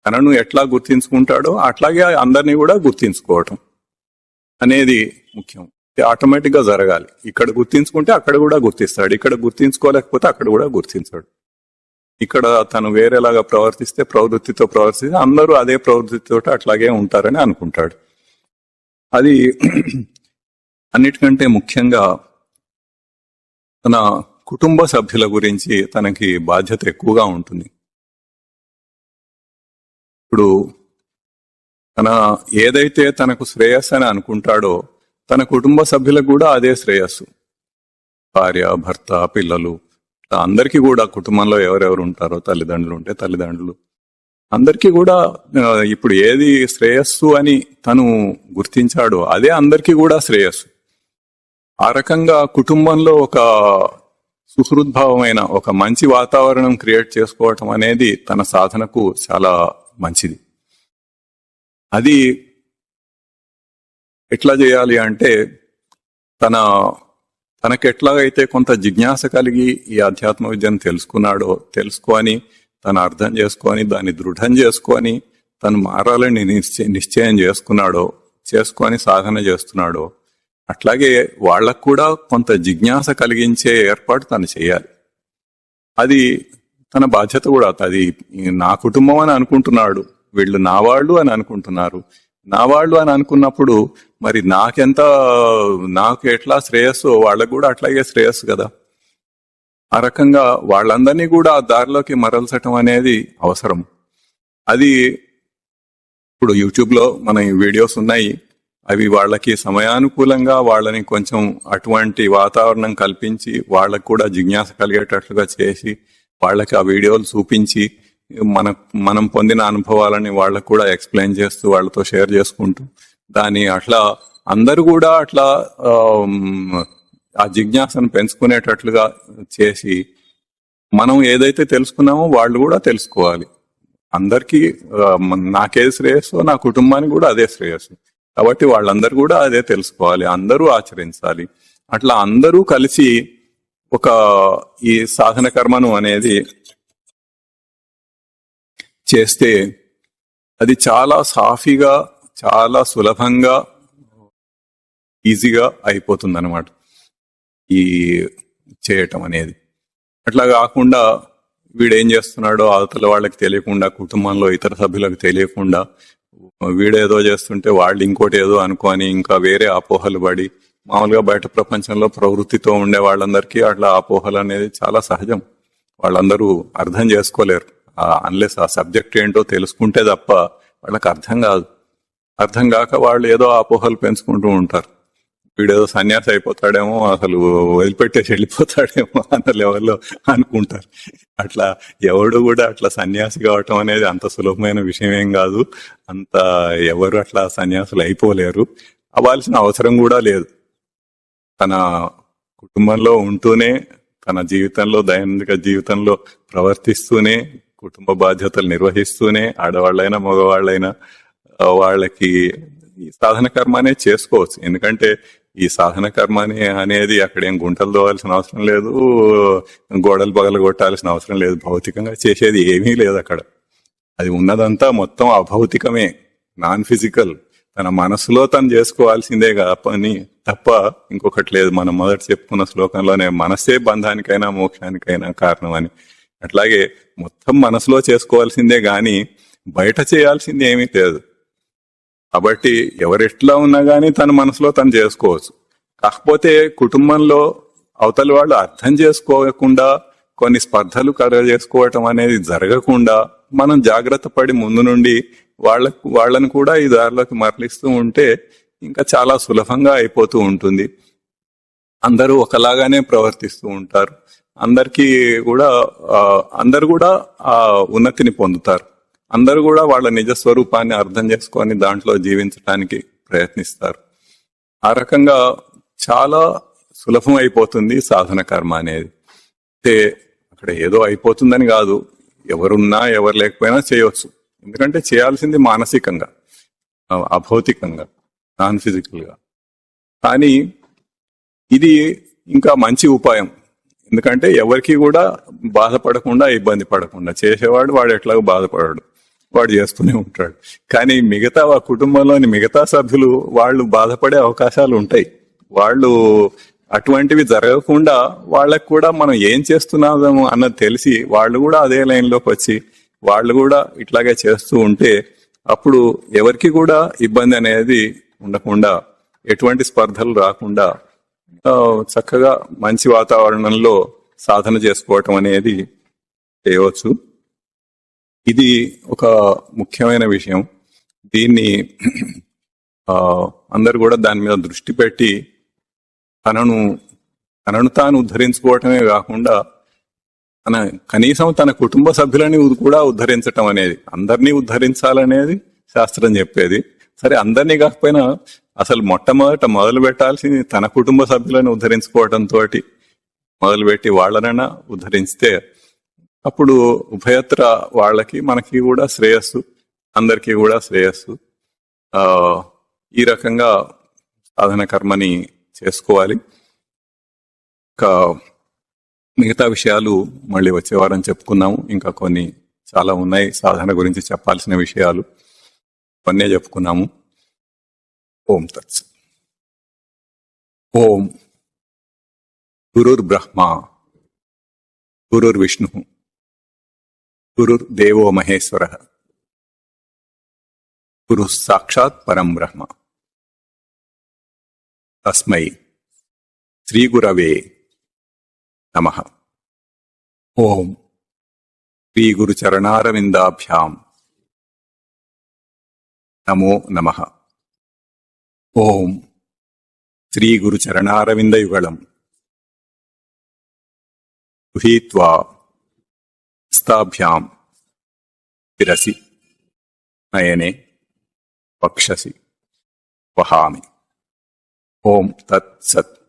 తనను ఎట్లా గుర్తించుకుంటాడో అట్లాగే అందరినీ కూడా గుర్తించుకోవటం అనేది ముఖ్యం. ఆటోమేటిక్ గా జరగాలి. ఇక్కడ గుర్తించుకుంటే అక్కడ కూడా గుర్తిస్తాడు, ఇక్కడ గుర్తించుకోలేకపోతే అక్కడ కూడా గుర్తించాడు. ఇక్కడ తను వేరేలాగా ప్రవృత్తితో ప్రవర్తిస్తే అందరూ అదే ప్రవృత్తితో అట్లాగే ఉంటారని అనుకుంటాడు. అది అన్నిటికంటే ముఖ్యంగా తన కుటుంబ సభ్యుల గురించి తనకి బాధ్యత ఎక్కువగా ఉంటుంది. ఇప్పుడు తన ఏదైతే తనకు శ్రేయస్సు అని అనుకుంటాడో తన కుటుంబ సభ్యులకు కూడా అదే శ్రేయస్సు. భార్య, భర్త, పిల్లలు, అందరికీ కూడా కుటుంబంలో ఎవరెవరు ఉంటారో, తల్లిదండ్రులు ఉంటే తల్లిదండ్రులు, అందరికీ కూడా ఇప్పుడు ఏది శ్రేయస్సు అని తను గుర్తించాడో అదే అందరికీ కూడా శ్రేయస్సు. ఆ రకంగా కుటుంబంలో ఒక సుహృద్భావమైన ఒక మంచి వాతావరణం క్రియేట్ చేసుకోవటం అనేది తన సాధనకు చాలా మంచిది. అది ఎట్లా చేయాలి అంటే, తనకెట్లాగైతే కొంత జిజ్ఞాస కలిగి ఈ ఆధ్యాత్మ విద్యను తెలుసుకొని తను అర్థం చేసుకొని దాన్ని దృఢం చేసుకొని తను మారాలని నిశ్చయం చేసుకొని సాధన చేస్తున్నాడో, అట్లాగే వాళ్ళకు కూడా కొంత జిజ్ఞాస కలిగించే ఏర్పాటు తను చేయాలి. అది తన బాధ్యత కూడా. అది నా కుటుంబం అని అనుకుంటున్నాడు, వీళ్ళు నా వాళ్ళు అని అనుకుంటున్నారు. నా వాళ్ళు అని అనుకున్నప్పుడు మరి నాకు ఎట్లా శ్రేయస్సు వాళ్ళకు కూడా అట్లాగే శ్రేయస్సు కదా. ఆ రకంగా వాళ్ళందరినీ కూడా ఆ దారిలోకి మరల్చటం అనేది అవసరం. అది ఇప్పుడు యూట్యూబ్ లో మన వీడియోస్ ఉన్నాయి, అవి వాళ్ళకి సమయానుకూలంగా వాళ్ళని కొంచెం అటువంటి వాతావరణం కల్పించి వాళ్ళకు కూడా జిజ్ఞాస కలిగేటట్లుగా చేసి వాళ్ళకి ఆ వీడియోలు చూపించి మనం పొందిన అనుభవాలని వాళ్ళకు కూడా ఎక్స్ప్లెయిన్ చేస్తూ వాళ్ళతో షేర్ చేసుకుంటూ దాన్ని అట్లా అందరూ కూడా అట్లా ఆ జిజ్ఞాసను పెంచుకునేటట్లుగా చేసి మనం ఏదైతే తెలుసుకున్నామో వాళ్ళు కూడా తెలుసుకోవాలి. అందరికీ నాకేది శ్రేయస్సో నా కుటుంబానికి కూడా అదే శ్రేయస్సు, కాబట్టి వాళ్ళందరూ కూడా అదే తెలుసుకోవాలి, అందరూ ఆచరించాలి. అట్లా అందరూ కలిసి ఒక ఈ సాధన కర్మను అనేది చేస్తే అది చాలా సాఫీగా చాలా సులభంగా ఈజీగా అయిపోతుంది అన్నమాట ఈ చేయటం అనేది. అట్లా కాకుండా వీడేం చేస్తున్నాడో అవతల వాళ్ళకి తెలియకుండా, కుటుంబంలో ఇతర సభ్యులకు తెలియకుండా వీడేదో చేస్తుంటే వాళ్ళు ఇంకోటి ఏదో అనుకొని ఇంకా వేరే అపోహలు పడి, మామూలుగా బయట ప్రపంచంలో ప్రవృత్తితో ఉండే వాళ్ళందరికీ అట్లా అపోహలు అనేది చాలా సహజం. వాళ్ళందరూ అర్థం చేసుకోలేరు అన్లెస్ ఆ సబ్జెక్ట్ ఏంటో తెలుసుకుంటే తప్ప వాళ్ళకి అర్థం కాదు. అర్థం కాక వాళ్ళు ఏదో అపోహలు పెంచుకుంటూ ఉంటారు. వీడేదో సన్యాసి అయిపోతాడేమో, అసలు వదిలిపెట్టేసి వెళ్ళిపోతాడేమో అన్న లెవెల్లో అనుకుంటారు. అట్లా ఎవడు కూడా అట్లా సన్యాసి కావటం అనేది అంత సులభమైన విషయం ఏం కాదు. అంత ఎవరు అట్లా సన్యాసులు అయిపోలేరు, అవ్వాల్సిన అవసరం కూడా లేదు. తన కుటుంబంలో ఉంటూనే, తన జీవితంలో దైనందిక జీవితంలో ప్రవర్తిస్తూనే, కుటుంబ బాధ్యతలు నిర్వహిస్తూనే, ఆడవాళ్ళైనా మగవాళ్ళైనా వాళ్ళకి ఈ సాధన కర్మ అనేది చేసుకోవచ్చు. ఎందుకంటే ఈ సాధన కర్మ అనేది అక్కడ ఏం గుంటలు తోవాల్సిన అవసరం లేదు, గోడలు పగలు కొట్టాల్సిన అవసరం లేదు, భౌతికంగా చేసేది ఏమీ లేదు అక్కడ. అది ఉన్నదంతా మొత్తం అభౌతికమే, నాన్ ఫిజికల్. తన మనసులో తను చేసుకోవాల్సిందే పని తప్ప ఇంకొకటి లేదు. మనం మొదట చెప్పుకున్న శ్లోకంలోనే మనసే బంధానికైనా మోక్షానికైనా కారణం అని. అట్లాగే మొత్తం మనసులో చేసుకోవాల్సిందే గాని బయట చేయాల్సింది ఏమీ లేదు. కాబట్టి ఎవరెట్లా ఉన్నా గానీ తన మనసులో తను చేసుకోవచ్చు. కాకపోతే కుటుంబంలో అవతలి వాళ్ళు అర్థం చేసుకోకుండా కొన్ని స్పర్ధలు చేసుకోవటం అనేది జరగకుండా మనం జాగ్రత్త పడి ముందు నుండి వాళ్ళను కూడా ఈ దారిలోకి మరలిస్తూ ఉంటే ఇంకా చాలా సులభంగా అయిపోతూ ఉంటుంది. అందరూ ఒకలాగానే ప్రవర్తిస్తూ ఉంటారు. అందరూ కూడా ఆ ఉన్నతిని పొందుతారు. అందరూ కూడా వాళ్ళ నిజ స్వరూపాన్ని అర్థం చేసుకొని దాంట్లో జీవించడానికి ప్రయత్నిస్తారు. ఆ రకంగా చాలా సులభం అయిపోతుంది సాధన కర్మ అనేది. అంటే అక్కడ ఏదో అయిపోతుందని కాదు, ఎవరున్నా ఎవరు లేకపోయినా చేయవచ్చు. ఎందుకంటే చేయాల్సింది మానసికంగా, అభౌతికంగా, నాన్ ఫిజికల్ గా. కానీ ఇది ఇంకా మంచి ఉపాయం. ఎందుకంటే ఎవరికి కూడా బాధపడకుండా, ఇబ్బంది పడకుండా చేసేవాడు వాడు ఎట్లాగో బాధపడాడు, వాడు చేస్తూనే ఉంటాడు. కానీ మిగతా కుటుంబంలోని మిగతా సభ్యులు వాళ్ళు బాధపడే అవకాశాలు ఉంటాయి. వాళ్ళు అటువంటివి జరగకుండా వాళ్ళకు కూడా మనం ఏం చేస్తున్నాము అన్నది తెలిసి వాళ్ళు కూడా అదే లైన్లోకి వచ్చి వాళ్ళు కూడా ఇట్లాగే చేస్తూ ఉంటే అప్పుడు ఎవరికి కూడా ఇబ్బంది అనేది ఉండకుండా, ఎటువంటి స్పర్ధలు రాకుండా చక్కగా మంచి వాతావరణంలో సాధన చేసుకోవటం అనేది చేయవచ్చు. ఇది ఒక ముఖ్యమైన విషయం. దీన్ని అందరు కూడా దాని మీద దృష్టి పెట్టి తనను తాను ఉద్ధరించుకోవటమే కాకుండా కనీసం తన కుటుంబ సభ్యులని కూడా ఉద్ధరించటం అనేది, అందరినీ ఉద్ధరించాలనేది శాస్త్రం చెప్పేది. సరే, అందరినీ కాకపోయినా అసలు మొట్టమొదట మొదలు పెట్టాల్సింది తన కుటుంబ సభ్యులను ఉద్ధరించుకోవడంతో మొదలుపెట్టి వాళ్ళనైనా ఉద్ధరిస్తే అప్పుడు ఉభయత్ర వాళ్ళకి మనకి కూడా శ్రేయస్సు, అందరికీ కూడా శ్రేయస్సు. ఈ రకంగా సాధన కర్మని చేసుకోవాలి. ఇంకా మిగతా విషయాలు మళ్ళీ వచ్చే వారం చెప్పుకున్నాము. ఇంకా కొన్ని చాలా ఉన్నాయి సాధన గురించి చెప్పాల్సిన విషయాలు, కొన్నే చెప్పుకున్నాము. ఓం తత్సత్. ఓం గురుర్ బ్రహ్మ గురుర్ విష్ణు గురుర్ దేవో మహేశ్వర గురు సాక్షాత్ పరం బ్రహ్మ. తస్మై శ్రీ గురవే నమః. ఓం శ్రీ గురు చరణారవిందాభ్యాం నమో నమః. ఓం శ్రీ గురు చరణారవిందయుగళం గృహీత్వా హస్తాభ్యాం శిరసి నయనే వక్షసి వహామి. ఓం తత్ సత్.